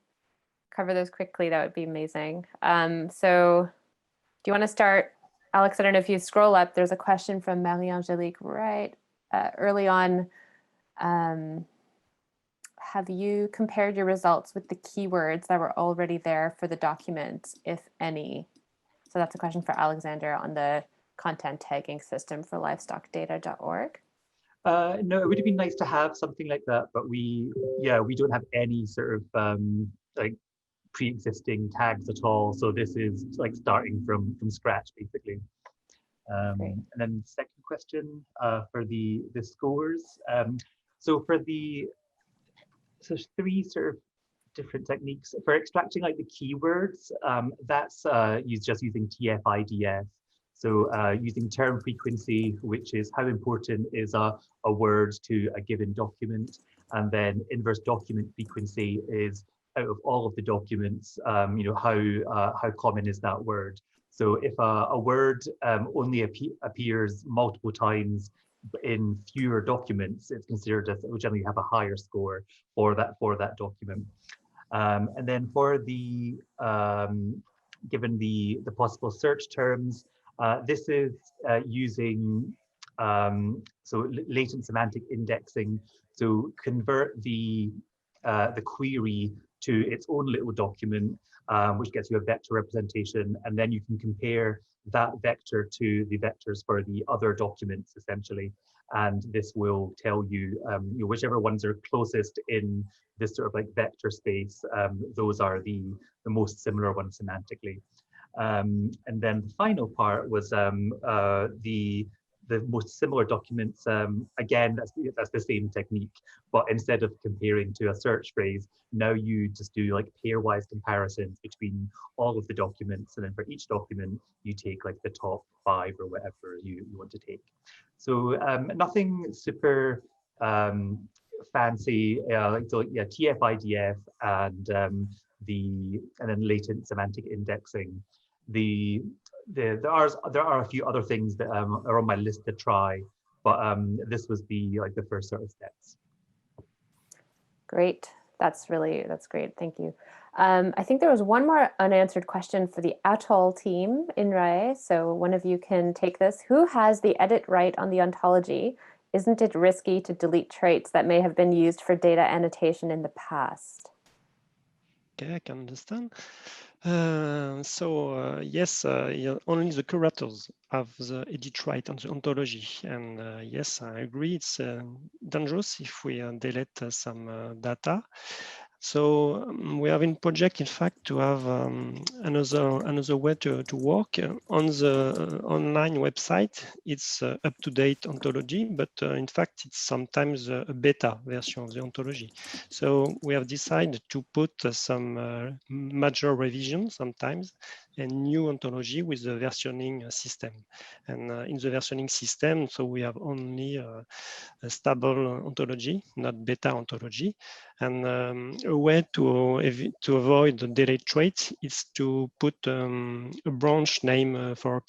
cover those quickly, that would be amazing. So do you want to start, Alex? I don't know if you scroll up, there's a question from Marie-Angelique right early on. Have you compared your results with the keywords that were already there for the document, if any? So that's a question for Alexander on the content tagging system for livestockdata.org. No, it would have been nice to have something like that, but we don't have any sort of like pre-existing tags at all. So this is like starting from scratch, basically. And then second question for the scores. So three sort of different techniques for extracting like the keywords. That's just using TF-IDS. So using term frequency, which is how important is a word to a given document, and then inverse document frequency is out of all of the documents, how common is that word. So if a word only appears multiple times in fewer documents, it's considered as it will generally have a higher score for that document. And then for the given the possible search terms, this is using latent semantic indexing. So convert the query to its own little document, which gets you a vector representation, and then you can compare that vector to the vectors for the other documents, essentially. And this will tell you, whichever ones are closest in this sort of like vector space, those are the most similar ones semantically. And then the final part was the the most similar documents, again, that's the same technique, but instead of comparing to a search phrase, now you just do like pairwise comparisons between all of the documents, and then for each document, you take like the top 5 or whatever you want to take. So nothing super fancy, like yeah, TF-IDF and then latent semantic indexing. There are a few other things that are on my list to try, but this was the first sort of steps. Great, that's great. Thank you. I think there was one more unanswered question for the Atoll team in RAE. So one of you can take this. Who has the edit right on the ontology? Isn't it risky to delete traits that may have been used for data annotation in the past? Okay, I can understand. Yes, only the curators have the edit right on the ontology. And yes, I agree, it's dangerous if we delete some data. So we have in project, in fact, to have another way to work. On the online website, it's up-to-date ontology, but in fact, it's sometimes a beta version of the ontology. So we have decided to put some major revisions sometimes and new ontology with the versioning system. And in the versioning system, so we have only a stable ontology, not beta ontology. And a way to avoid the delete traits is to put a branch name for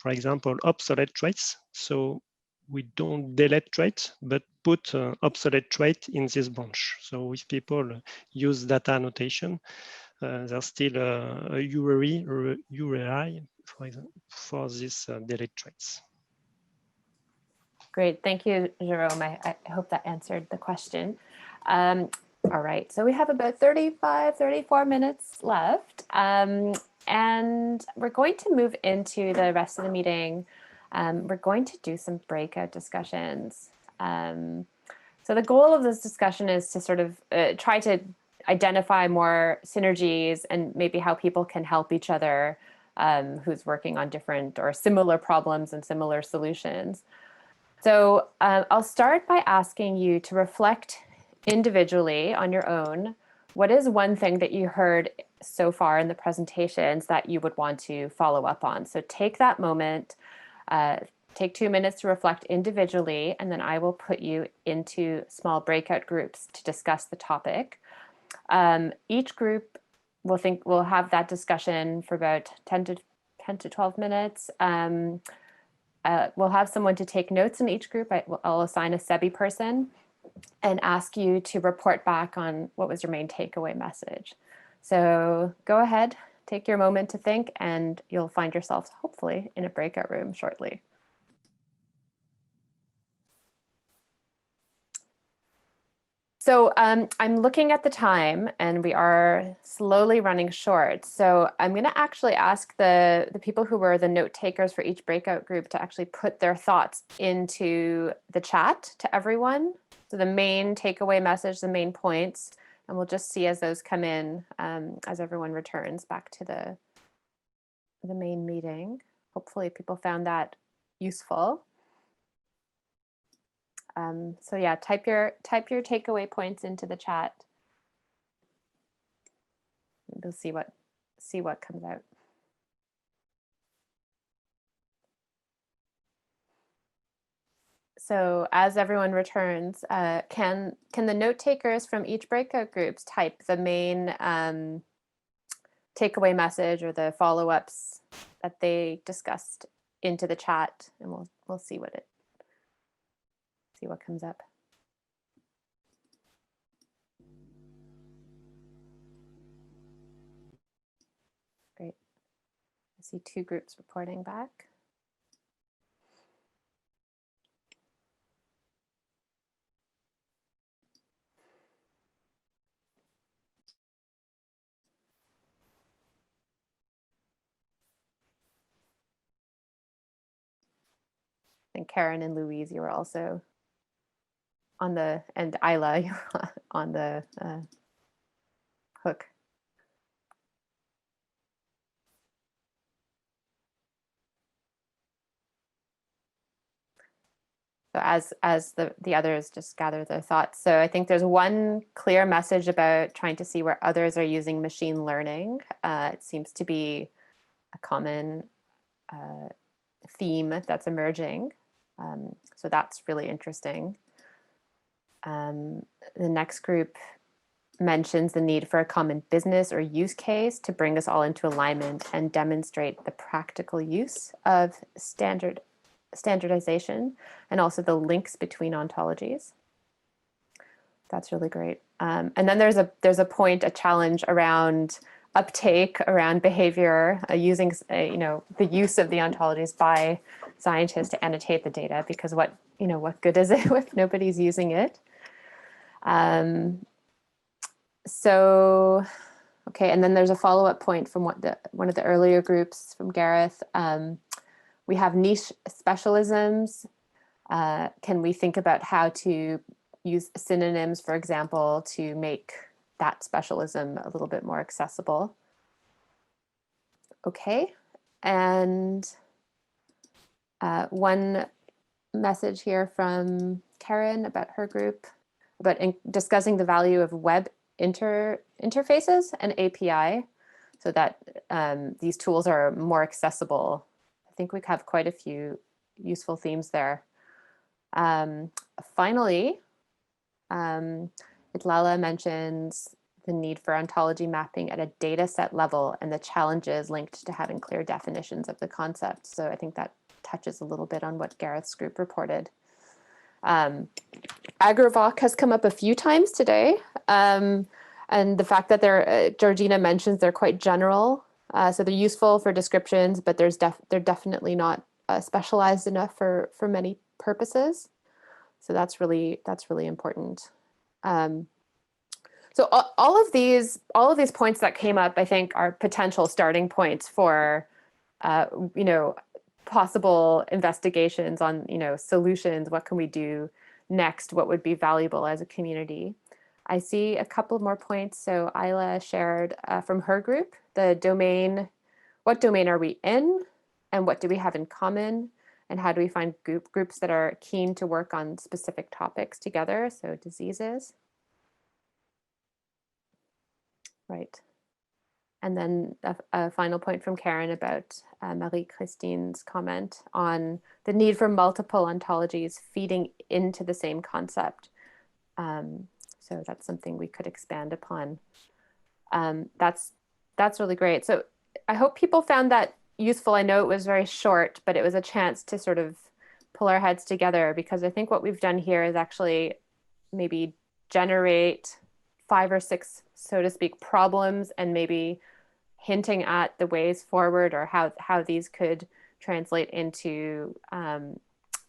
example, obsolete traits. So we don't delete traits, but put obsolete trait in this branch. So if people use data annotation, there's still a URI, for example, for these delete traits. Great, thank you, Jerome. I hope that answered the question. All right, so we have about 34 minutes left, and we're going to move into the rest of the meeting. We're going to do some breakout discussions. So the goal of this discussion is to sort of try to identify more synergies and maybe how people can help each other who's working on different or similar problems and similar solutions. So I'll start by asking you to reflect individually on your own. What is one thing that you heard so far in the presentations that you would want to follow up on? So take that moment, take 2 minutes to reflect individually, and then I will put you into small breakout groups to discuss the topic. Each group will have that discussion for about 10 to 12 minutes. We'll have someone to take notes in each group. I'll assign a SEBI person and ask you to report back on what was your main takeaway message. So go ahead, take your moment to think, and you'll find yourselves hopefully in a breakout room shortly. So I'm looking at the time and we are slowly running short. So I'm going to actually ask the people who were the note takers for each breakout group to actually put their thoughts into the chat to everyone. So the main takeaway message, the main points, and we'll just see as those come in as everyone returns back to the main meeting. Hopefully people found that useful. So yeah, type your takeaway points into the chat. We'll see what comes out. So as everyone returns, can the note takers from each breakout groups type the main takeaway message or the follow-ups that they discussed into the chat, and we'll see what comes up. Great. I see 2 groups reporting back. And Karen and Louise, you were also on the, and Isla, you're on the hook. So as the others just gather their thoughts. So I think there's one clear message about trying to see where others are using machine learning. It seems to be a common theme that's emerging. So that's really interesting. The next group mentions the need for a common business or use case to bring us all into alignment and demonstrate the practical use of standardization and also the links between ontologies. That's really great. And then there's a point, a challenge around uptake, around behavior, using the use of the ontologies by scientists to annotate the data, because what good is it if nobody's using it? So, okay, and then there's a follow-up point from one of the earlier groups from Gareth. We have niche specialisms. Can we think about how to use synonyms, for example, to make that specialism a little bit more accessible? Okay, and one message here from Karen about her group, about discussing the value of web interfaces and API so that these tools are more accessible. I think we have quite a few useful themes there. Finally, Itlala mentions the need for ontology mapping at a data set level and the challenges linked to having clear definitions of the concept. So I think that touches a little bit on what Gareth's group reported. Agravoc has come up a few times today. And the fact that Georgina mentions they're quite general. So they're useful for descriptions, but they're definitely not specialized enough for many purposes. So that's really important. So all of these points that came up, I think, are potential starting points for possible investigations on solutions. What can we do next? What would be valuable as a community? I see a couple more points. So Isla shared from her group the domain. What domain are we in, and what do we have in common, and how do we find groups that are keen to work on specific topics together? So diseases. Right. And then a final point from Karen about Marie-Christine's comment on the need for multiple ontologies feeding into the same concept. So that's something we could expand upon. That's really great. So I hope people found that useful. I know it was very short, but it was a chance to sort of pull our heads together, because I think what we've done here is actually maybe generate 5 or 6, so to speak, problems, and maybe hinting at the ways forward, or how these could translate into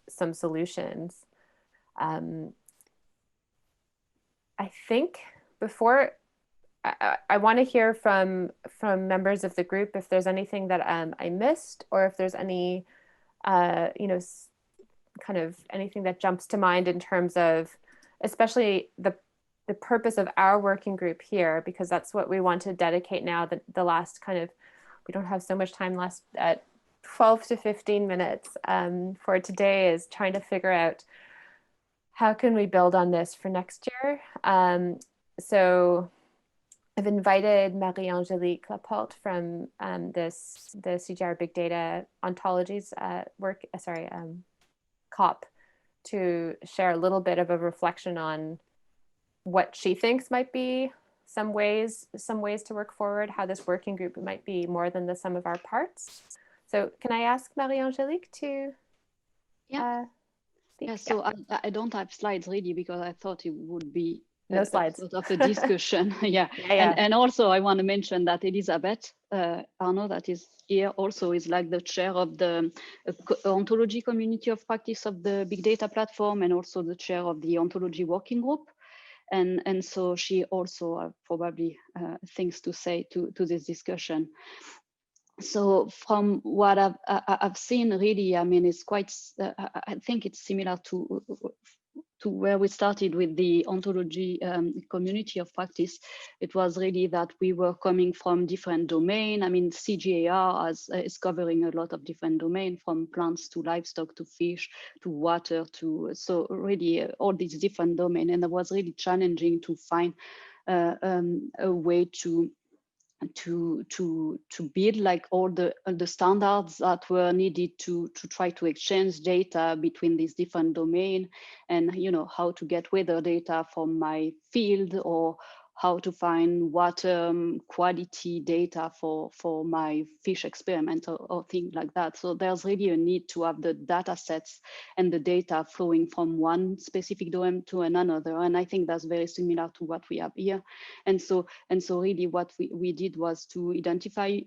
some solutions. I think before I want to hear from members of the group if there's anything that I missed, or if there's any kind of anything that jumps to mind in terms of especially the purpose of our working group here, because that's what we want to dedicate now. The last kind of, we don't have so much time left, at 12 to 15 minutes for today, is trying to figure out how can we build on this for next year. So I've invited Marie-Angélique Laporte from the CGR Big Data Ontologies COP to share a little bit of a reflection on what she thinks might be some ways to work forward, how this working group might be more than the sum of our parts. So can I ask Marie-Angélique to speak? So I don't have slides really, because I thought it would be no slides. Sort of a discussion. And also I want to mention that Elizabeth Arnaud, that is here, also is like the chair of the ontology community of practice of the big data platform, and also the chair of the ontology working group. And so she also probably things to say to this discussion. So from what I've seen, really, I mean, it's quite, I think it's similar to where we started with the ontology community of practice, it was really that we were coming from different domains. I mean, CGIAR is covering a lot of different domains, from plants to livestock to fish to water to, so really all these different domains. And it was really challenging to find a way to build like all the standards that were needed to try to exchange data between these different domains, and how to get weather data from my field, or how to find water quality data for my fish experiment, or things like that. So there's really a need to have the data sets and the data flowing from one specific domain to another. And I think that's very similar to what we have here. And so really what we did was to identify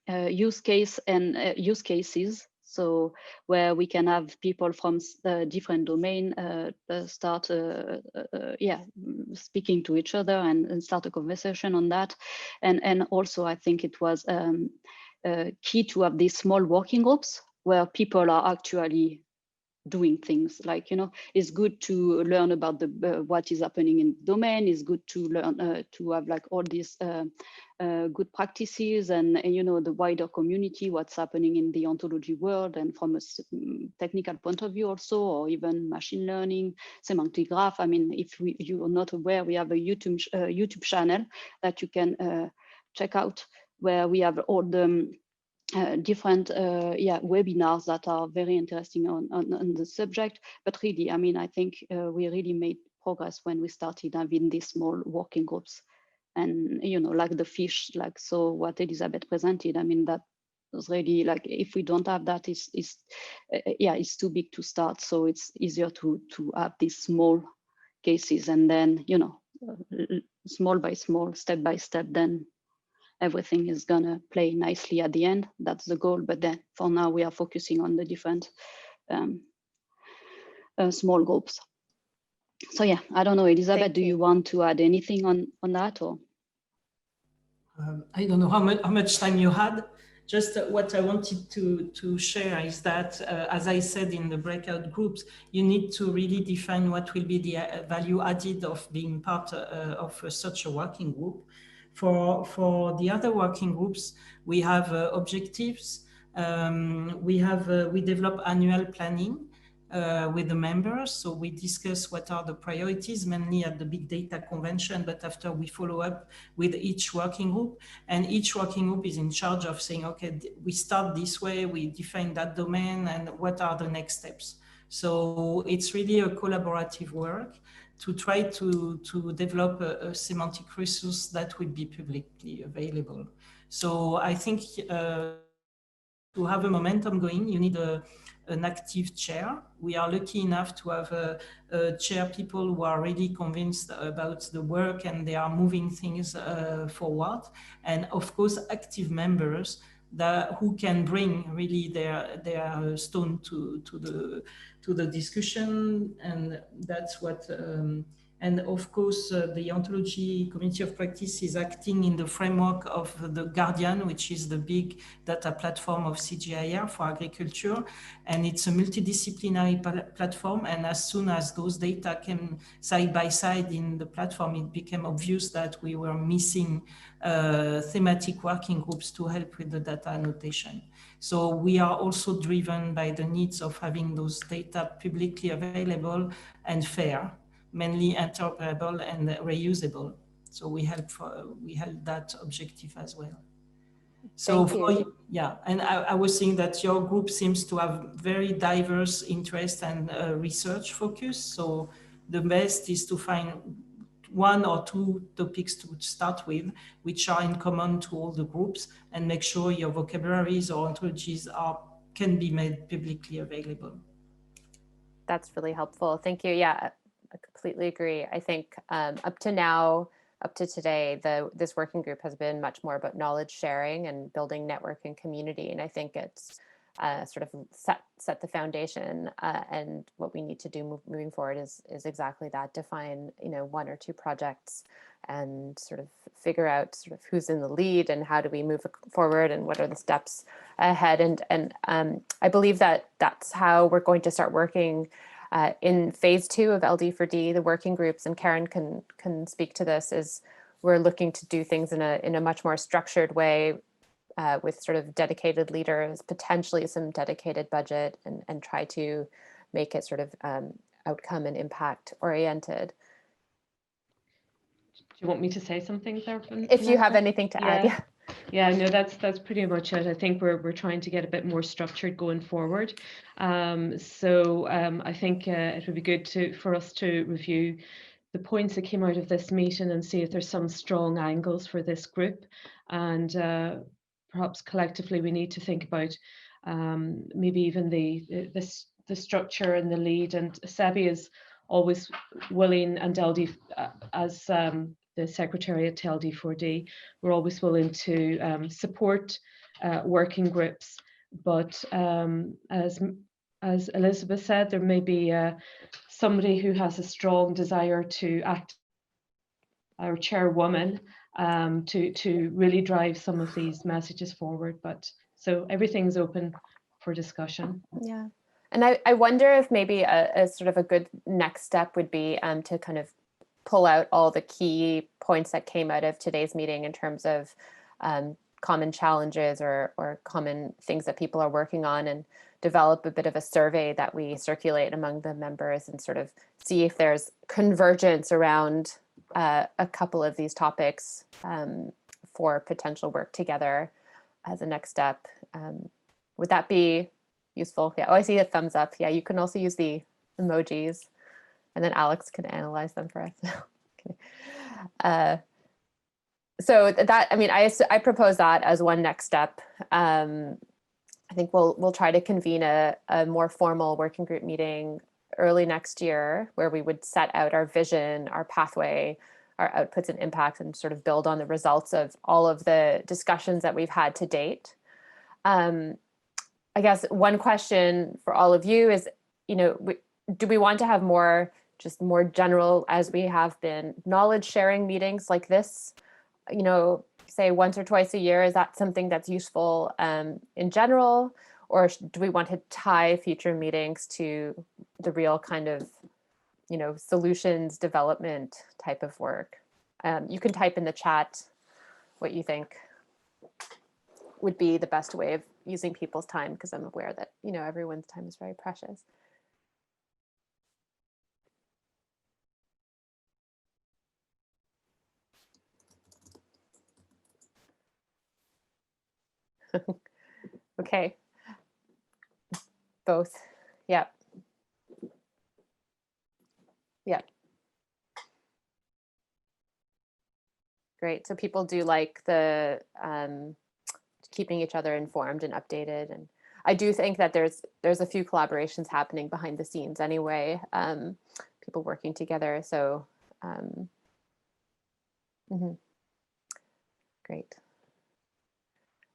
use cases. So where we can have people from different domain start speaking to each other and start a conversation on that. And also I think it was key to have these small working groups where people are actually doing things. Like, it's good to learn about the what is happening in the domain. It's good to learn to have like all these good practices and the wider community, what's happening in the ontology world, and from a technical point of view also, or even machine learning, semantic graph. I mean, if you are not aware, we have a YouTube channel that you can check out, where we have all the different webinars that are very interesting on the subject. But really, I mean, I think we really made progress when we started having these small working groups. And like the fish, like so what Elizabeth presented, I mean, that was really like, if we don't have that, it's too big to start. So it's easier to have these small cases, and then small by small, step by step, then everything is gonna play nicely at the end. That's the goal. But then for now, we are focusing on the different small groups. So yeah, I don't know, Elizabeth, do you want to add anything on that, or? I don't know how much time you had. Just what I wanted to share is that, as I said in the breakout groups, you need to really define what will be the value added of being part of such a working group. For the other working groups, we have objectives. We develop annual planning with the members. So we discuss what are the priorities, mainly at the big data convention, but after we follow up with each working group, and each working group is in charge of saying, okay, we start this way, we define that domain, and what are the next steps. So it's really a collaborative work to try to develop a semantic resource that will be publicly available. So I think to have a momentum going, you need an active chair. We are lucky enough to have chair people who are really convinced about the work, and they are moving things forward. And of course, active members who can bring really their stone to the discussion. And that's what and of course, the Ontology Community of Practice is acting in the framework of the Guardian, which is the big data platform of CGIAR for agriculture. And it's a multidisciplinary platform. And as soon as those data came side by side in the platform, it became obvious that we were missing thematic working groups to help with the data annotation. So we are also driven by the needs of having those data publicly available and fair, mainly interoperable and reusable. So we help that objective as well. So yeah, and I was saying that your group seems to have very diverse interest and research focus. So the best is to find one or two topics to start with, which are in common to all the groups, and make sure your vocabularies or ontologies can be made publicly available. That's really helpful. Thank you. Yeah, I completely agree. I think up to today, this working group has been much more about knowledge sharing and building network and community. And I think it's sort of set the foundation. And what we need to do moving forward is exactly that: define one or two projects and sort of figure out sort of who's in the lead and how do we move forward and what are the steps ahead. And I believe that that's how we're going to start working In phase 2 of LD4D, the working groups, and Karen can speak to this, is we're looking to do things in a much more structured way, with sort of dedicated leaders, potentially some dedicated budget, and try to make it sort of outcome and impact oriented. Do you want me to say something there? If you have anything to add, yeah. Yeah, no, that's pretty much it. I think we're trying to get a bit more structured going forward. So I think it would be good for us to review the points that came out of this meeting and see if there's some strong angles for this group. And perhaps collectively we need to think about maybe even the structure and the lead. And Sebi is always willing, and LD as the Secretariat to LD4D, we're always willing to support working groups. But as Elizabeth said, there may be somebody who has a strong desire to act, our chairwoman, to really drive some of these messages forward. But so everything's open for discussion. Yeah, and I wonder if maybe a sort of a good next step would be to kind of pull out all the key points that came out of today's meeting in terms of common challenges or common things that people are working on, and develop a bit of a survey that we circulate among the members and sort of see if there's convergence around a couple of these topics for potential work together as a next step. Would that be useful? Yeah. Oh, I see a thumbs up. Yeah, you can also use the emojis, and then Alex can analyze them for us. Okay. So that, I mean, I propose that as one next step. I think we'll try to convene a more formal working group meeting early next year, where we would set out our vision, our pathway, our outputs and impacts, and sort of build on the results of all of the discussions that we've had to date. I guess one question for all of you is, do we want to have more general, as we have been, knowledge sharing meetings like this, say once or twice a year? Is that something that's useful in general, or do we want to tie future meetings to the real kind of, solutions development type of work? You can type in the chat what you think would be the best way of using people's time, because I'm aware that, everyone's time is very precious. Okay. Both. Yeah. Yeah. Great. So people do like the keeping each other informed and updated. And I do think that there's a few collaborations happening behind the scenes anyway, people working together. So great.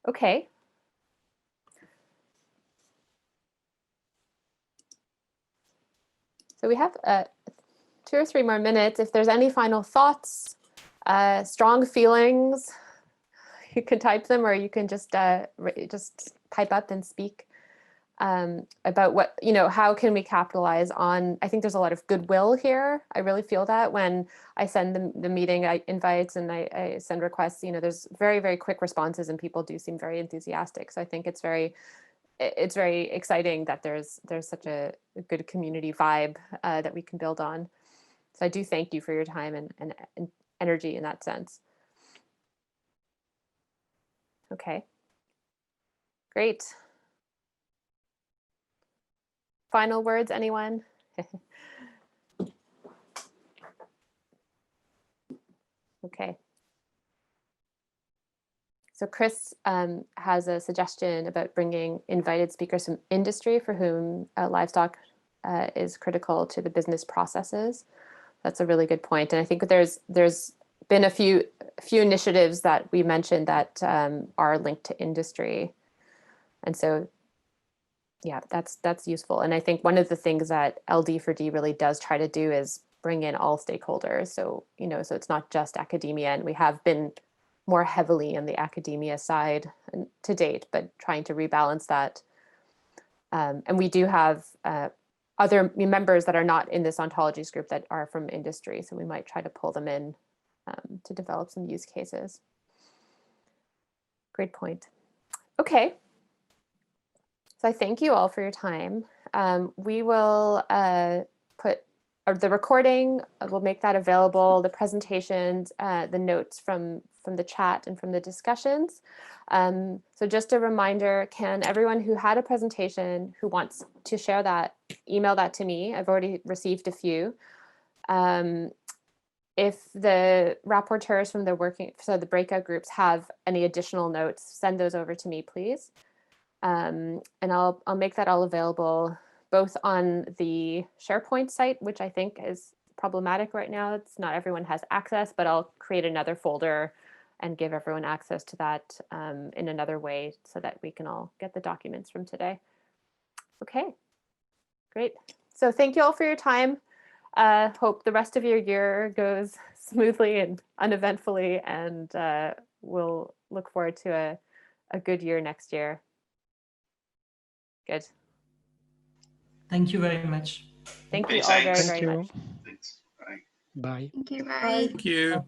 Okay. So we have 2 or 3 more minutes. If there's any final thoughts, strong feelings, you can type them, or you can just pipe up and speak about what, how can we capitalize on. I think there's a lot of goodwill here. I really feel that when I send the meeting invites and I send requests, there's very, very quick responses, and people do seem very enthusiastic. So I think it's very exciting that there's such a good community vibe that we can build on. So I do thank you for your time and energy in that sense. Okay, great. Final words, anyone? Okay. So Chris has a suggestion about bringing invited speakers from industry for whom livestock is critical to the business processes. That's a really good point. And I think there's been a few initiatives that we mentioned that are linked to industry. And so, yeah, that's useful. And I think one of the things that LD4D really does try to do is bring in all stakeholders. So, so it's not just academia, and we have been more heavily on the academia side to date, but trying to rebalance that. And we do have other members that are not in this ontologies group that are from industry. So we might try to pull them in to develop some use cases. Great point. Okay. So I thank you all for your time. We will put the recording, we'll make that available, the presentations, the notes from the chat and from the discussions. So just a reminder, can everyone who had a presentation who wants to share that, email that to me? I've already received a few. If the rapporteurs from the breakout groups have any additional notes, send those over to me, please. And I'll make that all available both on the SharePoint site, which I think is problematic right now. It's not everyone has access, but I'll create another folder and give everyone access to that in another way so that we can all get the documents from today. Okay, great. So thank you all for your time. Hope the rest of your year goes smoothly and uneventfully, and we'll look forward to a good year next year. Good. Thank you very much. Thank you all very, Thank very you. much. Thanks. Bye. Bye. Thank you. Bye. Bye. Thank you.